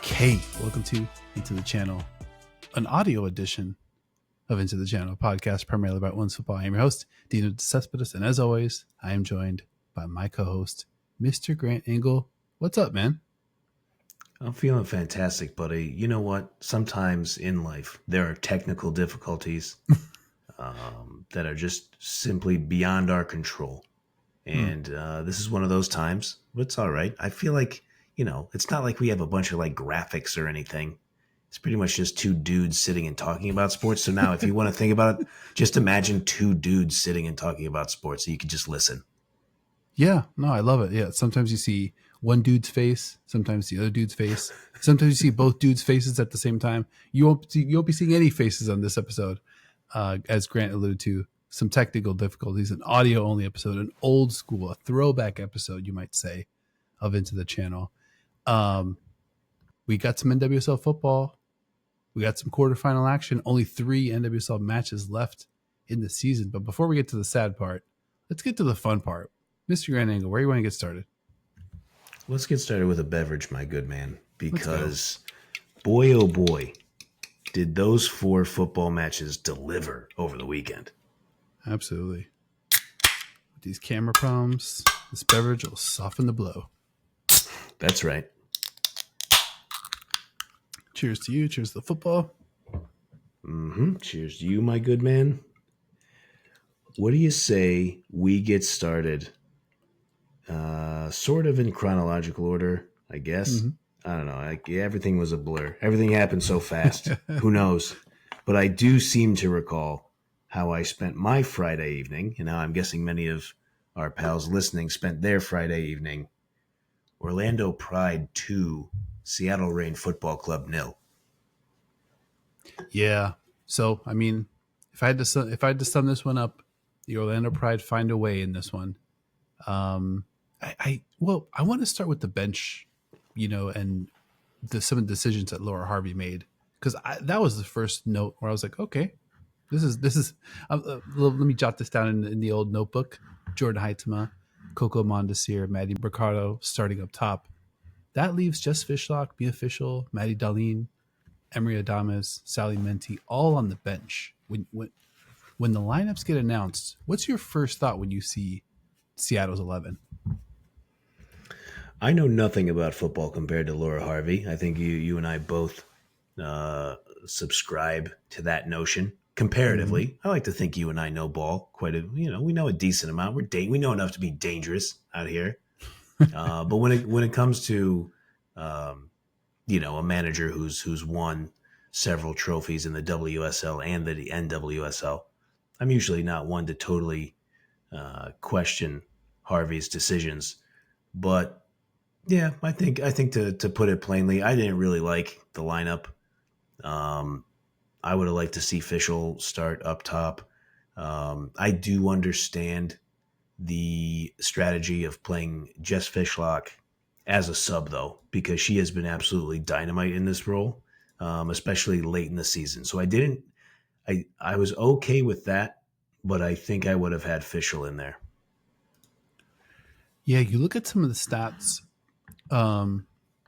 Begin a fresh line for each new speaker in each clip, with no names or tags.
Okay, welcome to Into the Channel, an audio edition of Into the Channel, a podcast primarily about women's football. I am your host, Dino, Decespedes, and as always, I am joined by my co-host, Mr. Grant Engle. What's up, man?
I'm feeling fantastic, buddy. You know what? Sometimes in life, there are technical difficulties that are just simply beyond our control. And this is one of those times, but it's all right. I feel like, it's not like we have a bunch of like graphics or anything. It's pretty much just two dudes sitting and talking about sports. So now if you want to think about it, just imagine two dudes sitting and talking about sports so you can just listen.
Yeah, no, I love it. Yeah, sometimes you see one dude's face, sometimes the other dude's face. Sometimes you see both dudes' faces at the same time. You won't be seeing any faces on this episode, as Grant alluded to. Some technical difficulties, an audio-only episode, an old school, a throwback episode, you might say, of Into the Channel. We got some NWSL football. We got some quarterfinal action. Only 3 NWSL matches left in the season. But before we get to the sad part, let's get to the fun part. Mr. Grand Angle, where do you want to get started?
Let's get started with a beverage, my good man, because boy, oh boy, did those 4 football matches deliver over the weekend.
Absolutely. With these camera problems, this beverage will soften the blow.
That's right.
Cheers to you. Cheers to the football.
Cheers to you, my good man. What do you say we get started sort of in chronological order, I guess? I don't know. Everything was a blur. Everything happened so fast. Who knows? But I do seem to recall how I spent my Friday evening, and how I'm guessing many of our pals listening spent their Friday evening. Orlando Pride 2, Seattle Reign Football Club 0.
Yeah. So, I mean, if I had to sum this one up, the Orlando Pride find a way in this one. I want to start with the bench, and some of the decisions that Laura Harvey made, because that was the first note where I was like, okay, this is. Let me jot this down in the old notebook. Jordan Heitema, Coco Mondesir, Maddie Mercado starting up top. That leaves Jess Fishlock, Mia Fischel, Maddie Darlene, Emery Adames, Sally Menti, all on the bench. When the lineups get announced, what's your first thought when you see Seattle's 11?
I know nothing about football compared to Laura Harvey. I think you and I both subscribe to that notion. Comparatively, I like to think you and I know ball we know a decent amount. We know enough to be dangerous out here. But when it comes to a manager who's won several trophies in the WSL and the NWSL, I'm usually not one to totally question Harvey's decisions. But yeah, I think to put it plainly, I didn't really like the lineup. I would have liked to see Fischel start up top. I do understand the strategy of playing Jess Fishlock as a sub, though, because she has been absolutely dynamite in this role, especially late in the season. So I was okay with that, but I think I would have had Fischel in there.
Yeah, you look at some of the stats.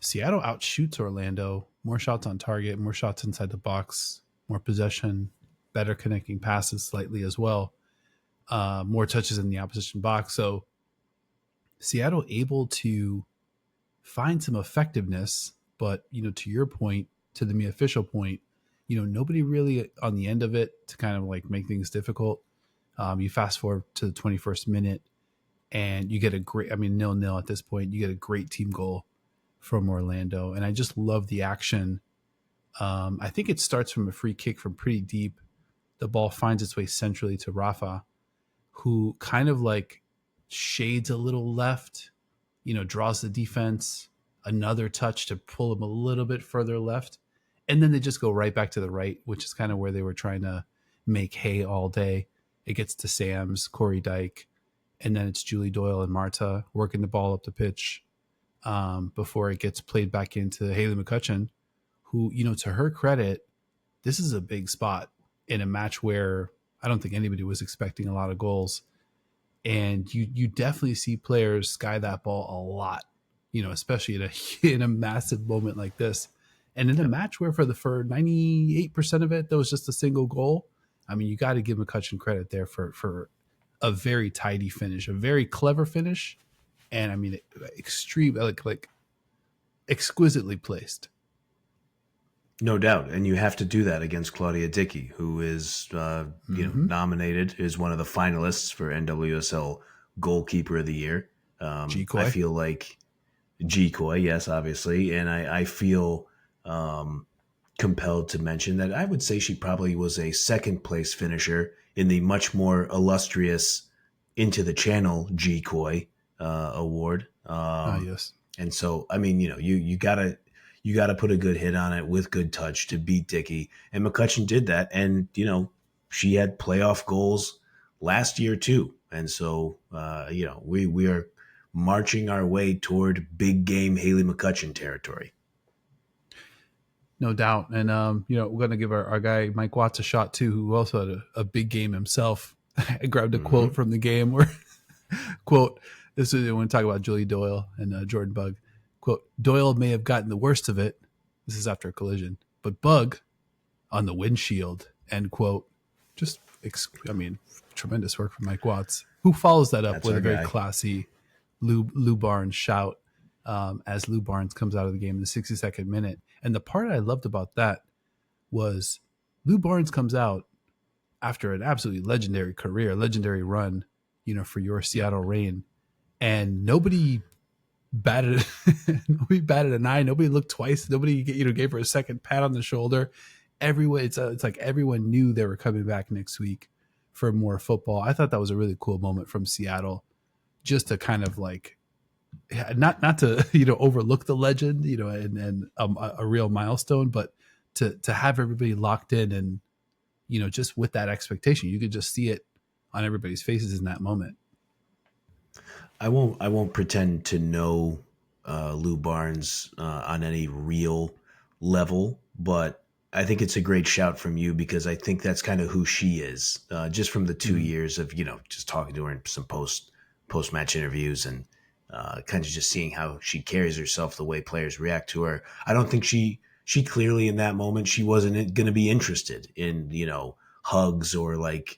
Seattle outshoots Orlando. More shots on target, more shots inside the box, more possession, better connecting passes slightly as well. More touches in the opposition box. So Seattle able to find some effectiveness, but to your point, to the Mia Fischel point, nobody really on the end of it to kind of like make things difficult. You fast forward to the 21st minute and you get a great, 0-0 at this point, you get a great team goal from Orlando. And I just love the action. I think it starts from a free kick from pretty deep. The ball finds its way centrally to Rafa, who kind of like shades a little left, draws the defense, another touch to pull him a little bit further left. And then they just go right back to the right, which is kind of where they were trying to make hay all day. It gets to Sam's, Corey Dyke, and then it's Julie Doyle and Marta working the ball up the pitch before it gets played back into Haley McCutcheon, who, to her credit, this is a big spot in a match where I don't think anybody was expecting a lot of goals. And you definitely see players sky that ball a lot. especially in a massive moment like this. And in a
Yep.
match where for 98% of it, there was just a single goal. I mean, you got to give McCutcheon credit there for a very tidy finish, a very clever finish, and I mean, extreme, like exquisitely placed.
No doubt, and you have to do that against Claudia Dickey, who is
Mm-hmm.
nominated, is one of the finalists for NWSL Goalkeeper of the Year. I
Decoy.
feel like Decoy, yes, obviously, and I feel um, compelled to mention that I would say she probably was a second place finisher in the much more illustrious Into the Channel Decoy award.
Ah, yes.
And so, I mean, you gotta put a good hit on it with good touch to beat Dickey, and McCutcheon did that. And she had playoff goals last year too, and so we are marching our way toward big game Haley McCutcheon territory.
No doubt. And, we're going to give our guy Mike Watts a shot too, who also had a big game himself. I grabbed a quote
Hmm.
from the game where, quote, this is when we talk about Julie Doyle and Jordan Bug. Quote, Doyle may have gotten the worst of it. This is after a collision, but Bug on the windshield, end quote. Just, I mean, tremendous work from Mike Watts, who follows that up
That's
with
our
a very
guy.
classy Lou Barnes shout as Lou Barnes comes out of the game in the 62nd minute. And the part I loved about that was Lou Barnes comes out after an absolutely legendary career, legendary run, for your
Yep.
Seattle Reign, and nobody batted nobody batted an eye. Nobody looked twice. Nobody gave her a second pat on the shoulder. Everyone, it's like everyone knew they were coming back next week for more football. I thought that was a really cool moment from Seattle, just to kind of like not to overlook the legend, and a real milestone, but to have everybody locked in and just with that expectation, you could just see it on everybody's faces in that moment.
I won't pretend to know Lou Barnes on any real level, but I think it's a great shout from you because I think that's kind of who she is. Just from the 2 years of just talking to her in some post match interviews and kind of just seeing how she carries herself, the way players react to her. I don't think she clearly in that moment she wasn't going to be interested in hugs or like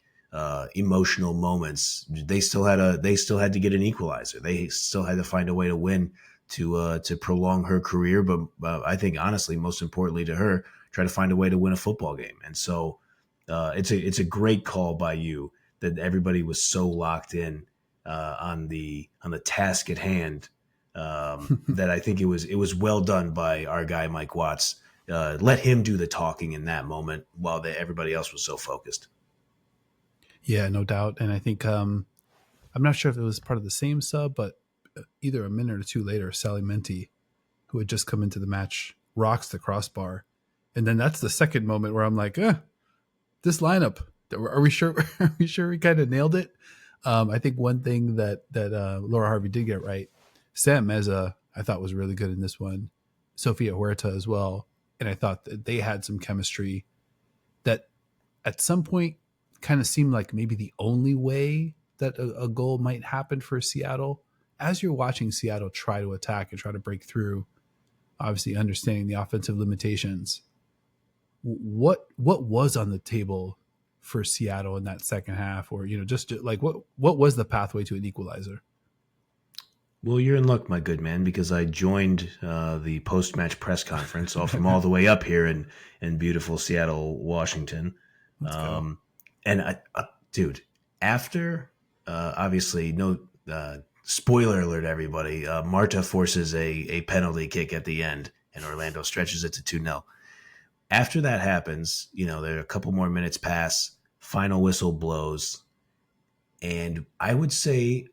emotional moments. They still had to get an equalizer. They still had to find a way to win to prolong her career. But I think honestly, most importantly to her, try to find a way to win a football game. And so it's a great call by you that everybody was so locked in on the task at hand. That I think it was well done by our guy Mike Watts. Let him do the talking in that moment while everybody else was so focused.
Yeah, no doubt. And I think I'm not sure if it was part of the same sub, but either a minute or two later, Sally Menti, who had just come into the match, rocks the crossbar. And then that's the second moment where I'm like, this lineup, are we sure? Are we sure we kind of nailed it? I think one thing that Laura Harvey did get right, Sam Meza, I thought was really good in this one. Sofia Huerta as well. And I thought that they had some chemistry that at some point kind of seemed like maybe the only way that a goal might happen for Seattle. As you're watching Seattle try to attack and try to break through, obviously understanding the offensive limitations, what was on the table for Seattle in that second half, or just like what was the pathway to an equalizer?
Well, you're in luck, my good man, because I joined the post-match press conference all from all the way up here in beautiful Seattle, Washington.
Let's go.
Um, and dude, after obviously no spoiler alert, everybody, Marta forces a penalty kick at the end, and Orlando stretches it to 2-0. After that happens, there are a couple more minutes pass, final whistle blows, and I would say,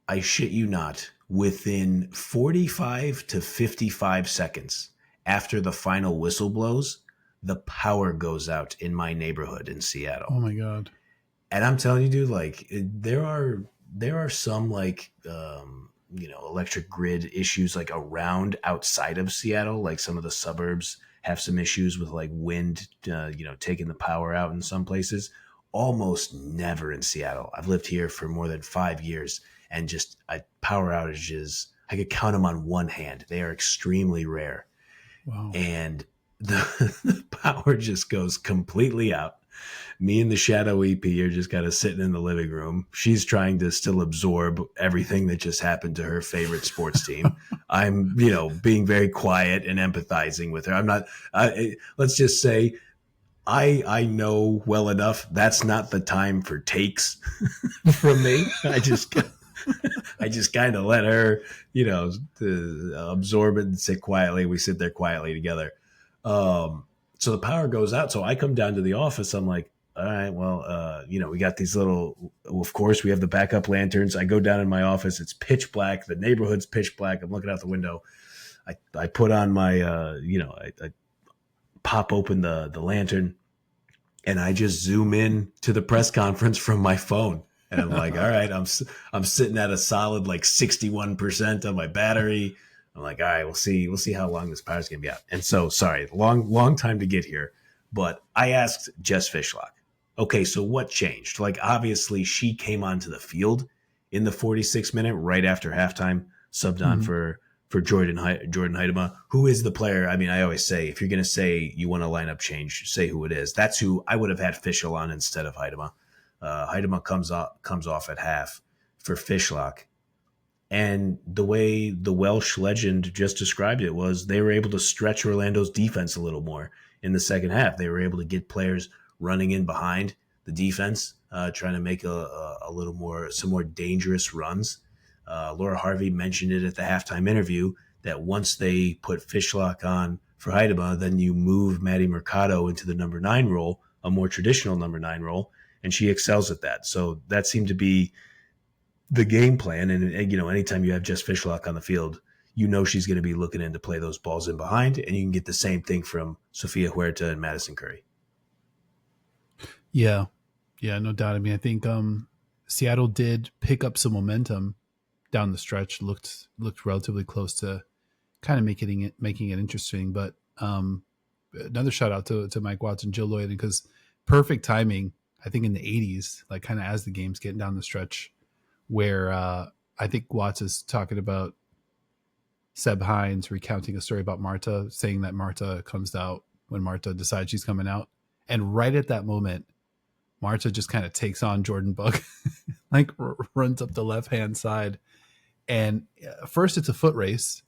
I shit you not, within 45 to 55 seconds after the final whistle blows, the power goes out in my neighborhood in
Oh
Seattle.
my god.
And I'm telling you, dude, like there are some like electric grid issues like around outside of Seattle, like some of the suburbs have some issues with like wind, taking the power out in some places. Almost never in Seattle. I've lived here for more than 5 years, and just power outages I could count them on one hand. They are extremely rare.
Wow.
And the power just goes completely out. Me and the shadow EP are just kind of sitting in the living room. She's trying to still absorb everything that just happened to her favorite sports team. I'm, being very quiet and empathizing with her. I'm not, let's just say I know well enough that's not the time for takes from me. I just kind of let her, absorb it and sit quietly. We sit there quietly together. So the power goes out. So I come down to the office. I'm like, all right, well, we got these of course we have the backup lanterns. I go down in my office. It's pitch black. The neighborhood's pitch black. I'm looking out the window. I put on my, I pop open the lantern and I just zoom in to the press conference from my phone. And I'm like, all right, I'm sitting at a solid like 61% on my battery. I'm like, all right, we'll see how long this power's gonna be out. And so, sorry, long time to get here, but I asked Jess Fishlock, okay, so what changed? Like, obviously, she came onto the field in the 46th minute right after halftime, subbed on for Jordan Huitema, who is the player. I mean, I always say, if you're going to say you want a lineup change, say who it is. That's who I would have had Fischel on instead of Huitema. Huitema comes off at half for Fishlock. And the way the Welsh legend just described it was they were able to stretch Orlando's defense a little more in the second half. They were able to get players running in behind the defense, trying to make some more dangerous runs. Laura Harvey mentioned it at the halftime interview that once they put Fishlock on for Huitema, then you move Maddie Mercado into the number 9 role, a more traditional number 9 role, and she excels at that. So that seemed to be the game plan. And anytime you have Jess Fishlock on the field, she's going to be looking in to play those balls in behind, and you can get the same thing from Sofia Huerta and Madison Curry.
Yeah, no doubt. I mean, I think Seattle did pick up some momentum down the stretch. Looked relatively close to kind of making it interesting. But another shout out to Mike Watts and Jill Lloyd, because perfect timing. I think in the 80s, like kind of as the game's getting down the stretch, where I think Watts is talking about Seb Hines recounting a story about Marta, saying that Marta comes out when Marta decides she's coming out. And right at that moment, Marta just kind of takes on Jordan Buck, like runs up the left-hand side. And first it's a foot race,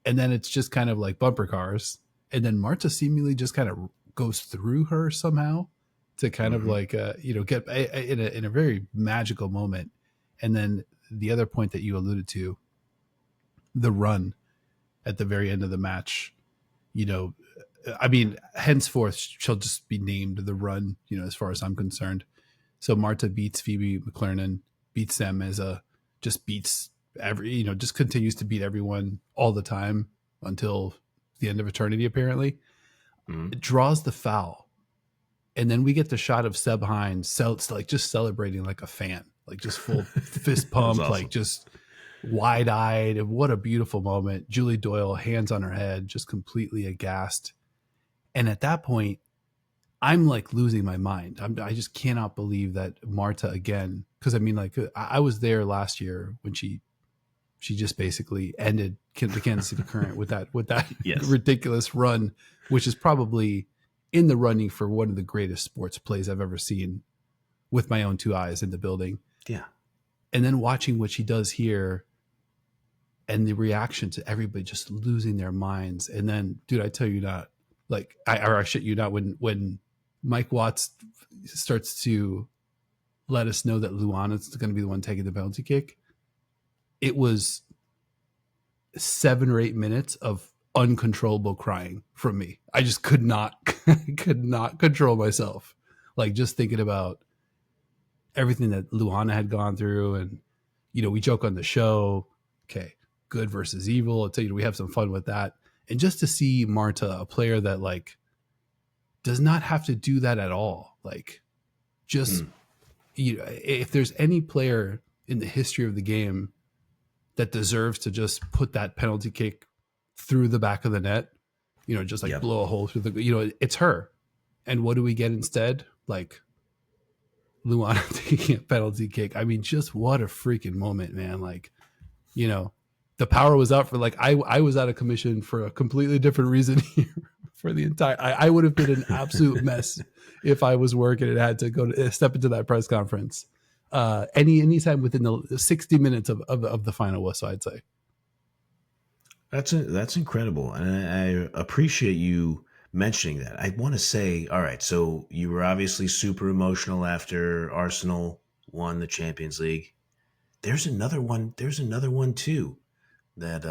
and then it's just kind of like bumper cars. And then Marta seemingly just kind of goes through her somehow to kind of like, get in a very magical moment. And then the other point that you alluded to, the run at the very end of the match, I mean, henceforth she'll just be named the run, as far as I'm concerned. So Marta beats Phoebe McClernand, beats them just beats just continues to beat everyone all the time until the end of eternity, apparently. It draws the foul. And then we get the shot of Seb Hines just celebrating like a fan, like just full fist pump, awesome. Like just wide-eyed. What a beautiful moment. Julie Doyle, hands on her head, just completely aghast. And at that point, I'm like losing my mind. I just cannot believe that Marta again, because I mean, like I was there last year when she just basically ended the Kansas City Current with that yes. ridiculous run, which is probably in the running for one of the greatest sports plays I've ever seen with my own 2 eyes in the building.
Yeah.
And then watching what she does here and the reaction to everybody just losing their minds. And then, dude, I tell you not, like, I shit you not, when Mike Watts starts to let us know that Luana's going to be the one taking the penalty kick, it was 7 or 8 minutes of uncontrollable crying from me. I just could not control myself. Like, just thinking about everything that Luana had gone through. And, we joke on the show, okay, good versus evil. I'll tell you, we have some fun with that. And just to see Marta, a player that like does not have to do that at all. Like, just, if there's any player in the history of the game that deserves to just put that penalty kick through the back of the net, just like blow a hole through the, it's her. And what do we get instead? Like Luana taking a penalty kick. I mean, just what a freaking moment, man. Like, the power was out for like I was out of commission for a completely different reason here for the entire. I would have been an absolute mess if I was working and had to go to step into that press conference. Anytime within the 60 minutes of the final whistle, I'd say.
That's incredible, and I appreciate you mentioning that. I want to say, all right, so you were obviously super emotional after Arsenal won the Champions League. There's another one. There's another one too that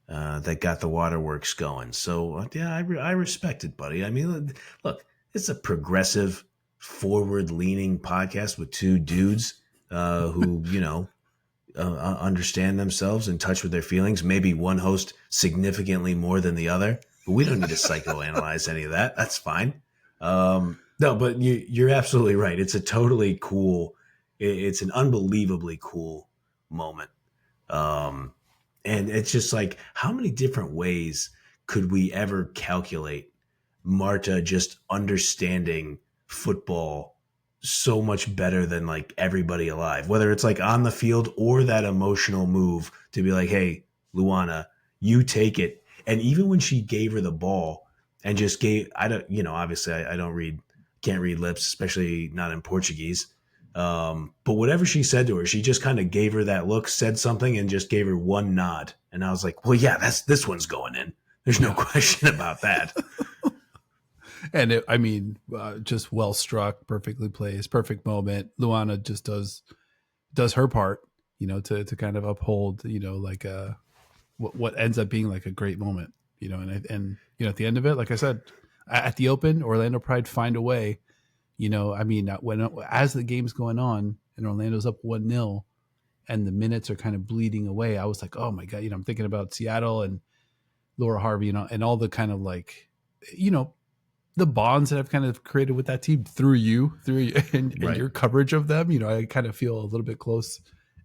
that got the waterworks going. So yeah, I respect it, buddy. I mean, look, it's a progressive, forward-leaning podcast with two dudes who understand themselves, in touch with their feelings. Maybe one host significantly more than the other, but we don't need to psychoanalyze any of that. That's fine. No, but you're absolutely right. It's a totally cool. It's an unbelievably cool moment. And it's just like, how many different ways could we ever calculate Marta just understanding football so much better than like everybody alive, whether it's like on the field or that emotional move to be like, hey, Luana, you take it. And even when she gave her the ball and just gave, I don't, obviously I don't can't read lips, especially not in Portuguese. But whatever she said to her, she just kind of gave her that look, said something, and just gave her one nod. And I was like, well, yeah, this one's going in. There's no question about that.
And just well struck, perfectly placed, perfect moment. Luana just does her part, to kind of uphold, like what ends up being like a great moment, and at the end of it, like I said, at the Open, Orlando Pride find a way. When as the game's going on and Orlando's up 1-0 and the minutes are kind of bleeding away, I was like, oh my God, I'm thinking about Seattle and Laura Harvey, and all the kind of like, the bonds that I've kind of created with that team through you and
Right.
your coverage of them. I kind of feel a little bit close,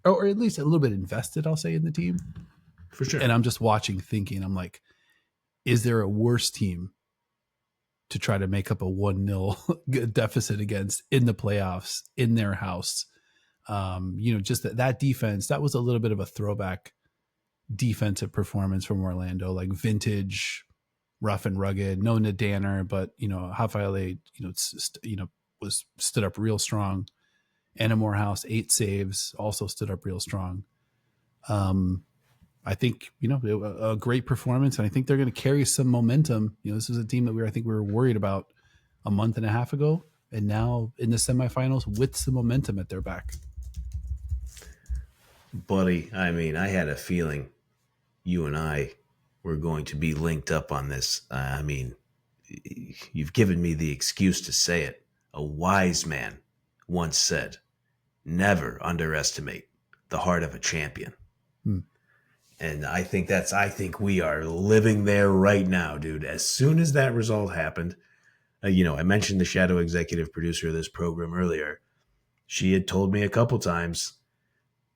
or at least a little bit invested, I'll say, in the team.
For sure.
And I'm just watching, thinking, I'm like, is there a worse team to try to make up a 1-0 deficit against in the playoffs in their house? Just that defense, that was a little bit of a throwback defensive performance from Orlando, like vintage, rough and rugged. No Danner, but Rafael, was stood up real strong. Anna Morehouse, 8 saves, also stood up real strong. I think a great performance, and I think they're going to carry some momentum. This is a team that we were worried about a month and a half ago, and now in the semifinals with some momentum at their back.
Buddy, I mean, I had a feeling you and I were going to be linked up on this. I mean, you've given me the excuse to say it. A wise man once said, never underestimate the heart of a champion. And I think we are living there right now, dude. As soon as that result happened, I mentioned the shadow executive producer of this program earlier. She had told me a couple times,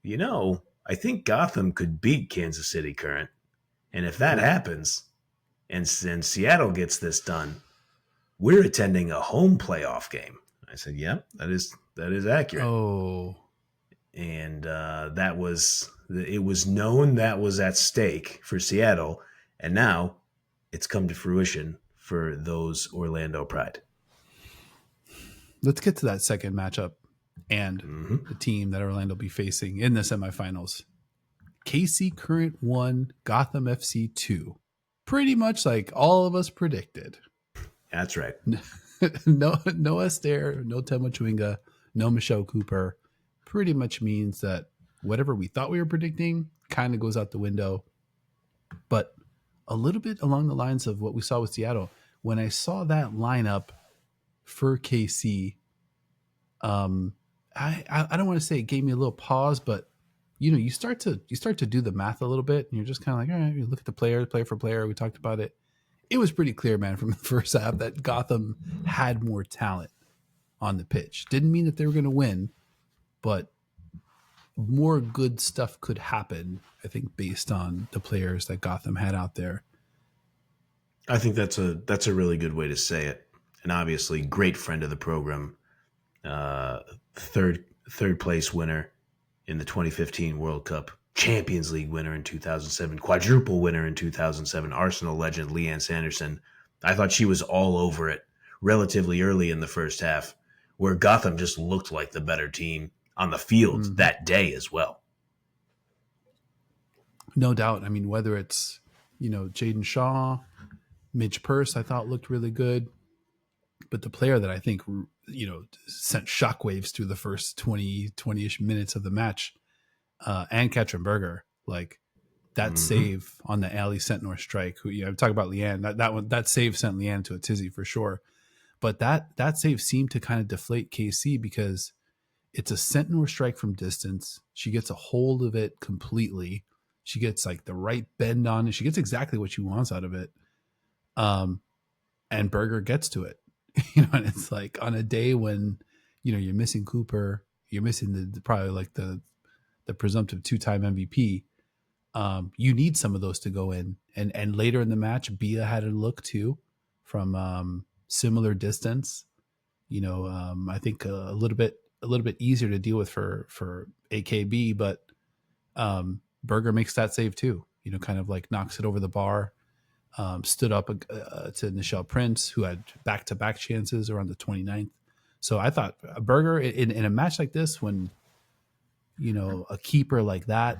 I think Gotham could beat Kansas City Current. And if that happens and Seattle gets this done, we're attending a home playoff game. I said, yep, that is accurate.
Oh.
And it was known that was at stake for Seattle. And now it's come to fruition for those Orlando Pride.
Let's get to that second matchup and the team that Orlando will be facing in the semifinals. KC Current 1, Gotham FC 2. Pretty much like all of us predicted.
That's right.
No Esther, no Temo Chewinga, no Michelle Cooper. Pretty much means that whatever we thought we were predicting kind of goes out the window. But a little bit along the lines of what we saw with Seattle, when I saw that lineup for KC, I don't want to say it gave me a little pause, but you start to do the math a little bit, and you're just kind of like, all right, you look at the player for player. We talked about it. It was pretty clear, man, from the first half that Gotham had more talent on the pitch. Didn't mean that they were going to win, but more good stuff could happen, I think, based on the players that Gotham had out there.
I think that's a really good way to say it. And obviously, great friend of the program, third place winner in the 2015 World Cup Champions League winner in 2007, quadruple winner in 2007, Arsenal legend Leanne Sanderson. I thought she was all over it relatively early in the first half, where Gotham just looked like the better team on the field
Mm-hmm.
that day as well.
No doubt. I mean, whether it's, Jaden Shaw, Midge Purse, I thought looked really good. But the player that I think, sent shockwaves through the first 20-ish minutes of the match, and Katrin Berger, like that save on the Ali Sentnor strike, who, talk about Leanne, that save sent Leanne to a tizzy for sure. But that save seemed to kind of deflate KC because it's a Sentnor strike from distance. She gets a hold of it completely. She gets like the right bend on it. She gets exactly what she wants out of it. And Berger gets to it, and it's like on a day when, you're missing Cooper, you're missing the probably like the presumptive 2-time MVP. You need some of those to go in. And later in the match, Bia had a look too from similar distance. I think a little bit easier to deal with for AKB, but Berger makes that save too. Kind of like knocks it over the bar. Stood up to Nichelle Prince, who had back-to-back chances around the 29th. So I thought Berger in a match like this, when a keeper like that,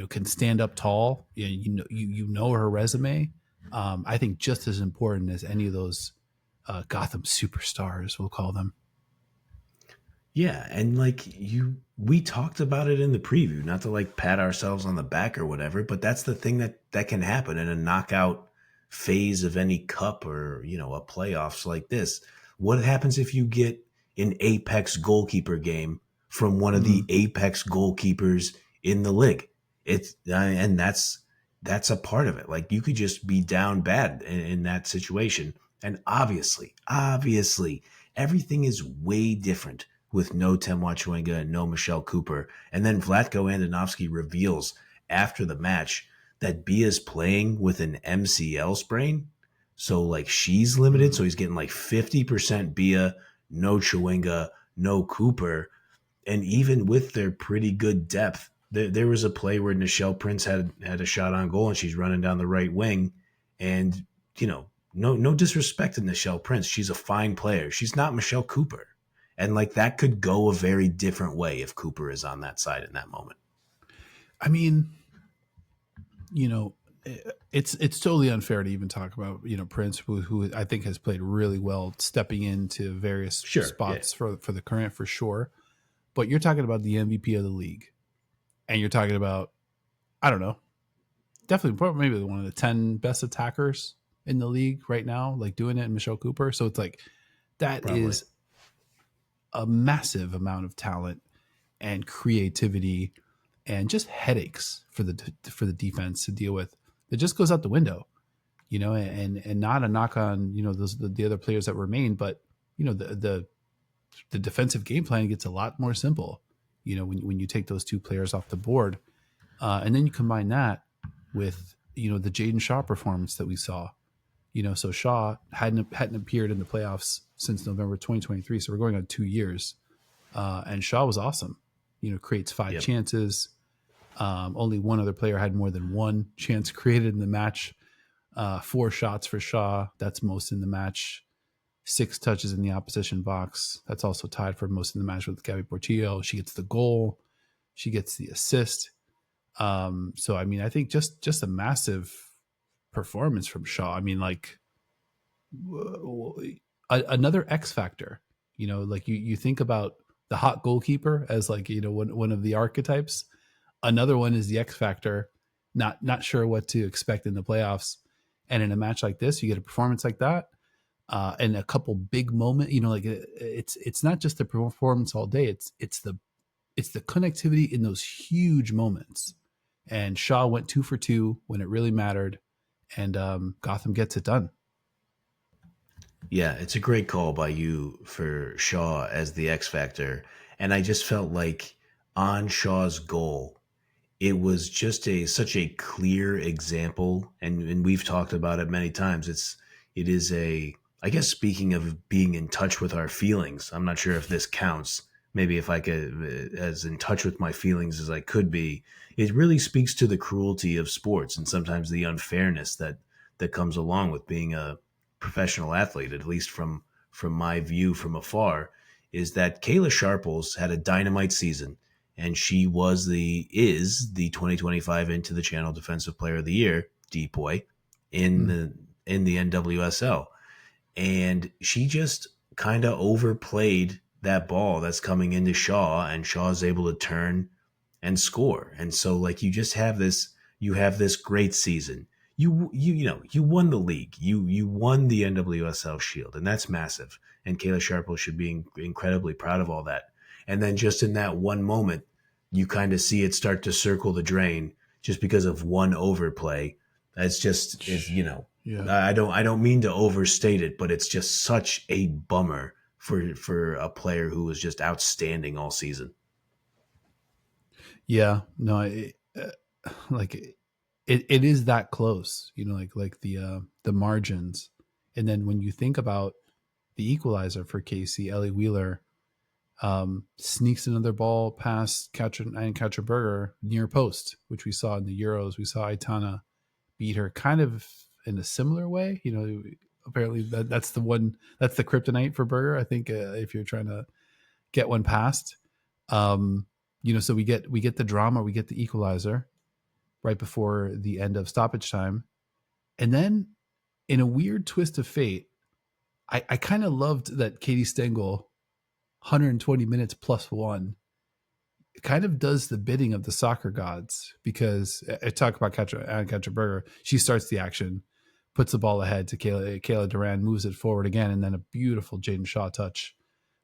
can stand up tall. You know her resume. I think just as important as any of those Gotham superstars, we'll call them.
Yeah, and we talked about it in the preview, not to like pat ourselves on the back or whatever, but that's the thing that can happen in a knockout phase of any cup or, a playoffs like this. What happens if you get an apex goalkeeper game from one of the apex goalkeepers in the league? And that's a part of it. Like, you could just be down bad in that situation. And obviously, everything is way different with no Temwa Chwenga and no Michelle Cooper. And then Vlatko Andonovski reveals after the match that Bia's playing with an MCL sprain. So like she's limited. So he's getting like 50% Bia, no Chwenga, no Cooper. And even with their pretty good depth, there was a play where Nichelle Prince had a shot on goal and she's running down the right wing. And, no disrespect to Nichelle Prince. She's a fine player. She's not Michelle Cooper. And like that could go a very different way if Cooper is on that side in that moment.
I mean, it's totally unfair to even talk about, Prince, who I think has played really well stepping into various spots for the current, for sure. But you're talking about the MVP of the league. And you're talking about, I don't know, definitely maybe one of the 10 best attackers in the league right now, like doing it in Michelle Cooper. So it's like, that is a massive amount of talent and creativity and just headaches for the defense to deal with. It just goes out the window, and not a knock on, the other players that remain, but the defensive game plan gets a lot more simple, when you take those two players off the board, and then you combine that with, the Jaden Shaw performance that we saw. So Shaw hadn't appeared in the playoffs since November 2023. So we're going on 2 years. And Shaw was awesome. Creates 5 chances. Only one other player had more than one chance created in the match. 4 shots for Shaw. That's most in the match. 6 touches in the opposition box. That's also tied for most in the match with Gabby Portillo. She gets the goal. She gets the assist. So, I mean, I think just a massive performance from Shaw. I mean, like another X factor, like you think about the hot goalkeeper as like, one of the archetypes. Another one is the X factor, not sure what to expect in the playoffs. And in a match like this, you get a performance like that, and a couple big moments, like it's not just the performance all day. It's the connectivity in those huge moments. And Shaw went 2 for 2 when it really mattered. And Gotham gets it done.
Yeah, it's a great call by you for Shaw as the X factor. And I just felt like on Shaw's goal, it was just such a clear example. And we've talked about it many times. It is I guess speaking of being in touch with our feelings, I'm not sure if this counts, maybe if I could, as in touch with my feelings as I could be, it really speaks to the cruelty of sports and sometimes the unfairness that comes along with being a professional athlete, at least from my view from afar, is that Kayla Sharples had a dynamite season, and she is the 2025 Into the Channel Defensive Player of the Year depoy in
Mm.
the NWSL, and she just kind of overplayed that ball that's coming into Shaw, and Shaw's able to turn and score. And so like you have this great season. You won the league. You won the NWSL Shield, and that's massive. And Kayla Sharple should be incredibly proud of all that. And then just in that one moment, you kind of see it start to circle the drain just because of one overplay. That's just
Yeah.
I don't mean to overstate it, but it's just such a bummer for a player who was just outstanding all season.
Yeah. No, like it is that close, like the margins. And then when you think about the equalizer for KC, Ellie Wheeler sneaks another ball past Catcher Berger near post, which we saw in the Euros. We saw Aitana beat her kind of in a similar way. Apparently that's the kryptonite for Berger. I think if you're trying to get one past, so we get the drama, we get the equalizer right before the end of stoppage time, and then in a weird twist of fate, I kind of loved that Katie Stengel 120 minutes plus one kind of does the bidding of the soccer gods, because I talk about Catcher Berger. She starts the action, puts the ball ahead to Kayla Duran, moves it forward again, and then a beautiful Jaden Shaw touch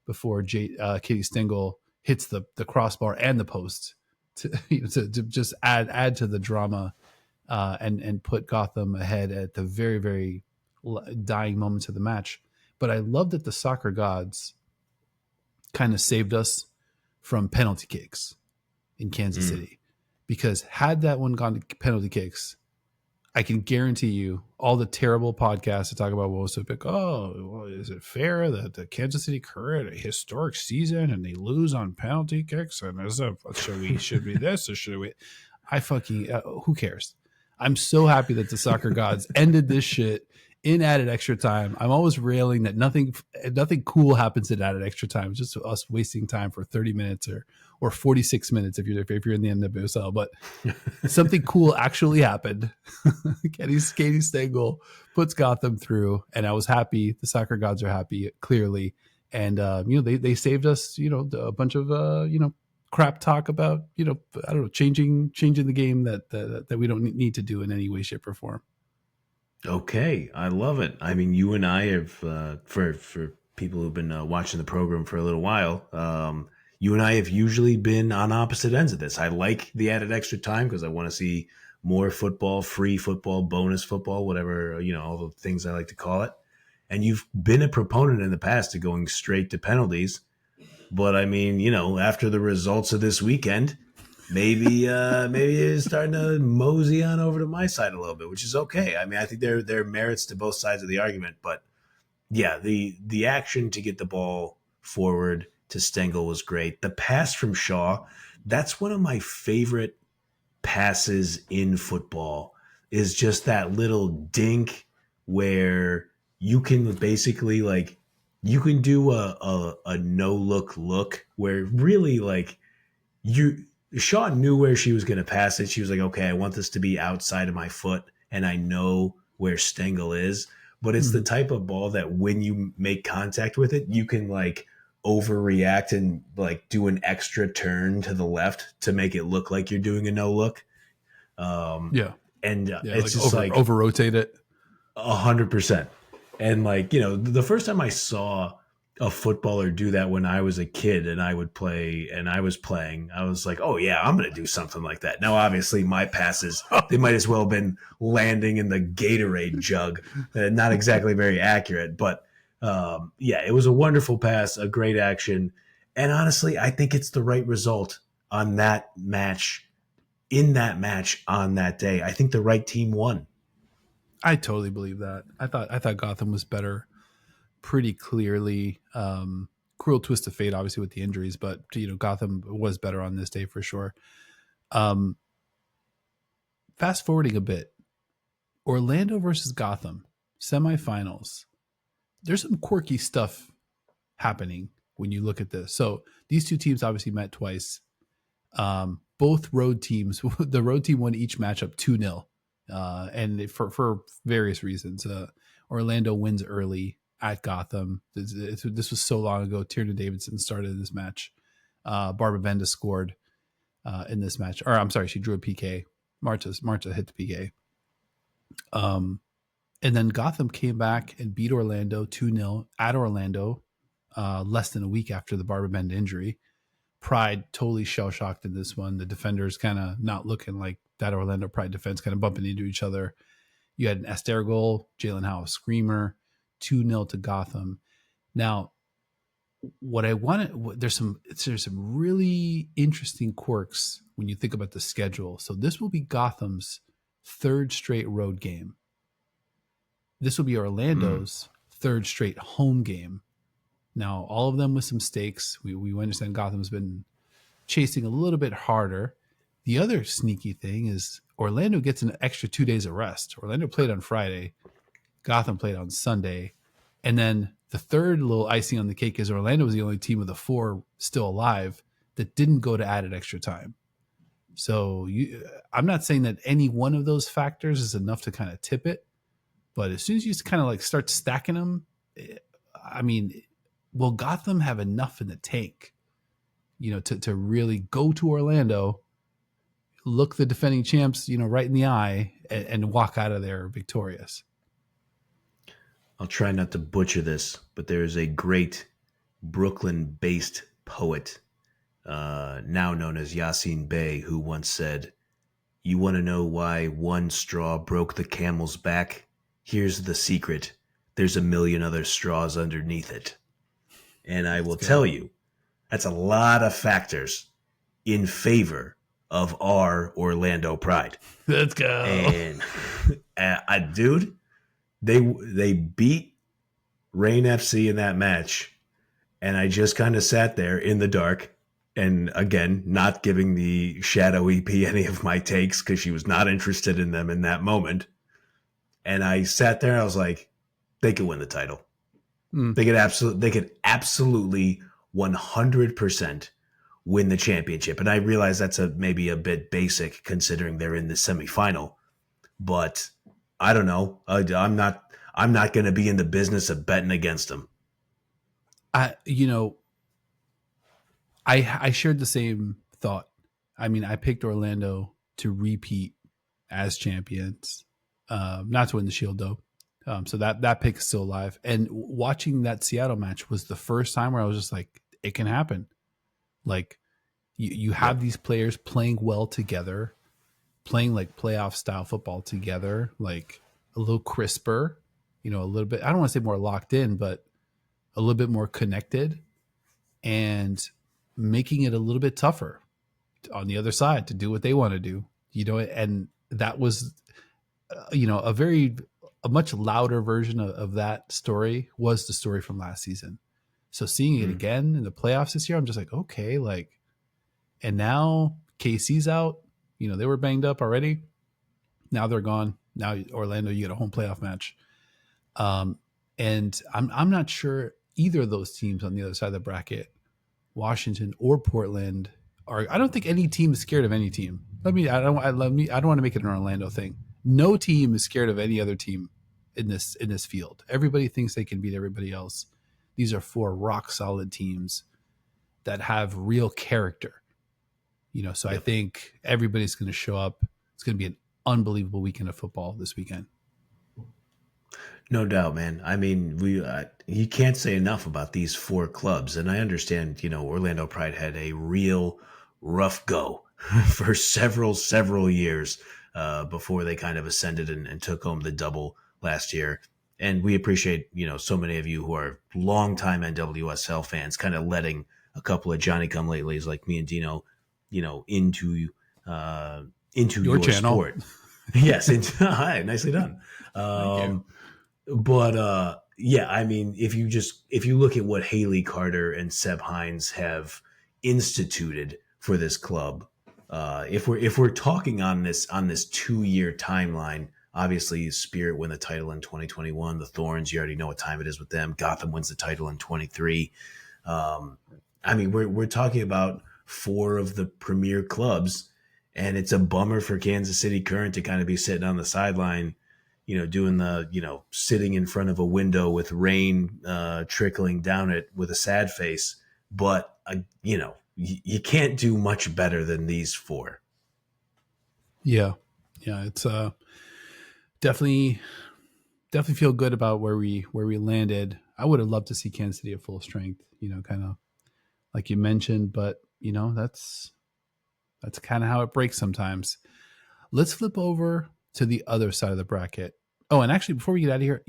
before Katie Stengel hits the crossbar and the post to, to just add to the drama, and put Gotham ahead at the very, very dying moments of the match. But I love that the soccer gods kind of saved us from penalty kicks in Kansas
Mm.
City, because had that one gone to penalty kicks, I can guarantee you all the terrible podcasts that talk about is it fair that the Kansas City Current a historic season and they lose on penalty kicks, and should we this or should we? I fucking who cares? I'm so happy that the soccer gods ended this shit in added extra time. I'm always railing that nothing cool happens in added extra time. It's just us wasting time for 30 minutes or 46 minutes if you're in the NWSL. But something cool actually happened. Katie Stengel puts Gotham through, and I was happy. The soccer gods are happy, clearly, and they saved us. A bunch of crap talk about I don't know, changing the game that we don't need to do in any way, shape, or form.
Okay, I love it. I mean, you and I have for people who've been watching the program for a little while. You and I have usually been on opposite ends of this. I like the added extra time because I want to see more football, free football, bonus football, whatever, all the things I like to call it. And you've been a proponent in the past to going straight to penalties. But I mean, after the results of this weekend, maybe it's starting to mosey on over to my side a little bit, which is okay. I mean, I think there are merits to both sides of the argument, but yeah, the action to get the ball forward to Stengel was great. The pass from Shaw, that's one of my favorite passes in football, is just that little dink where you can basically like you can do a no look where really like you Shaw knew where she was going to pass it. She was like, okay, I want this to be outside of my foot, and I know where Stengel is. But it's the
Mhm.
type of ball that when you make contact with it, you can like overreact and like do an extra turn to the left to make it look like you're doing a no look. Um,
Yeah,
and
yeah,
it's
like
just like
over rotate it.
100%. And like, the first time I saw a footballer do that when I was a kid and I would play and I was playing, I was like, oh yeah, I'm going to do something like that. Now, obviously my passes, they might as well have been landing in the Gatorade jug. Not exactly very accurate, but yeah, it was a wonderful pass, a great action. And honestly, I think it's the right result on that match, in that match on that day. I think the right team won.
I totally believe that. I thought Gotham was better pretty clearly. cruel twist of fate, obviously with the injuries, but Gotham was better on this day for sure. Fast forwarding a bit, Orlando versus Gotham semifinals. There's some quirky stuff happening when you look at this. So these two teams obviously met twice. Both road teams, the road team won each matchup 2-0, and for various reasons. Orlando wins early at Gotham. This was so long ago. Tierna Davidson started this match. Barbara Benda scored in this match. Or I'm sorry, she drew a PK. Marta hit the PK. And then Gotham came back and beat Orlando 2-0 at Orlando less than a week after the Barbara Benda injury. Pride totally shell-shocked in this one. The defenders kind of not looking like that Orlando Pride defense, kind of bumping into each other. You had an Esther goal, Jalen Howe a screamer, 2-0 to Gotham. Now, what I wanted, there's some really interesting quirks when you think about the schedule. So this will be Gotham's third straight road game. This will be Orlando's third straight home game. Now, all of them with some stakes. We understand Gotham's been chasing a little bit harder. The other sneaky thing is Orlando gets an extra 2 days of rest. Orlando played on Friday. Gotham played on Sunday. And then the third little icing on the cake is Orlando was the only team of the four still alive that didn't go to added extra time. So I'm not saying that any one of those factors is enough to kind of tip it. But as soon as you kind of like start stacking them, I mean, will Gotham have enough in the tank, to really go to Orlando, look the defending champs, right in the eye, and walk out of there victorious?
I'll try not to butcher this, but there is a great Brooklyn-based poet, now known as Yassine Bey, who once said, "You want to know why one straw broke the camel's back? Here's the secret. There's a million other straws underneath it." And I will tell you, that's a lot of factors in favor of our Orlando Pride.
Let's go.
And dude, they beat Reign FC in that match, and I just kind of sat there in the dark, and again, not giving the Shadow EP any of my takes because she was not interested in them in that moment. And I sat there and I was like, they could win the title. They could absolutely 100% win the championship. And I realize that's maybe a bit basic considering they're in the semifinal, but I don't know. I'm not going to be in the business of betting against them.
I shared the same thought. I mean, I picked Orlando to repeat as champions, not to win the Shield though. So that pick is still alive. And watching that Seattle match was the first time where I was just like, it can happen. Like you have these players playing well together, playing like playoff style football together, like a little crisper, a little bit, I don't want to say more locked in, but a little bit more connected, and making it a little bit tougher on the other side to do what they want to do, and that was, a much louder version of that story was the story from last season. So seeing it again in the playoffs this year, I'm just like, okay, like, and now KC's out, they were banged up already. Now they're gone. Now Orlando, you get a home playoff match. And I'm not sure either of those teams on the other side of the bracket, Washington or Portland, I don't think any team is scared of any team. I don't want to make it an Orlando thing. No team is scared of any other team in this field. Everybody thinks they can beat everybody else. These are four rock solid teams that have real character. So I think everybody's going to show up. It's going to be an unbelievable weekend of football this weekend.
No doubt, man. I mean, you can't say enough about these four clubs. And I understand, Orlando Pride had a real rough go for several years before they kind of ascended and took home the double last year. And we appreciate, so many of you who are longtime NWSL fans kind of letting a couple of Johnny-come-latelys like me and Dino, into your channel. Sport. Yes. Hi, nicely done. But Yeah, I mean, if you look at what Haley Carter and Seb Hines have instituted for this club, if we're talking on this 2-year timeline, obviously Spirit win the title in 2021. The Thorns, you already know what time it is with them. Gotham wins the title in 23. I mean, we're talking about 4 of the premier clubs, and it's a bummer for Kansas City Current to kind of be sitting on the sideline, doing the, sitting in front of a window with rain trickling down it with a sad face. But, you can't do much better than these 4.
Yeah. Yeah. It's definitely feel good about where we landed. I would have loved to see Kansas City at full strength, kind of like you mentioned, but that's kind of how it breaks sometimes. Let's flip over to the other side of the bracket. Oh, and actually, before we get out of here,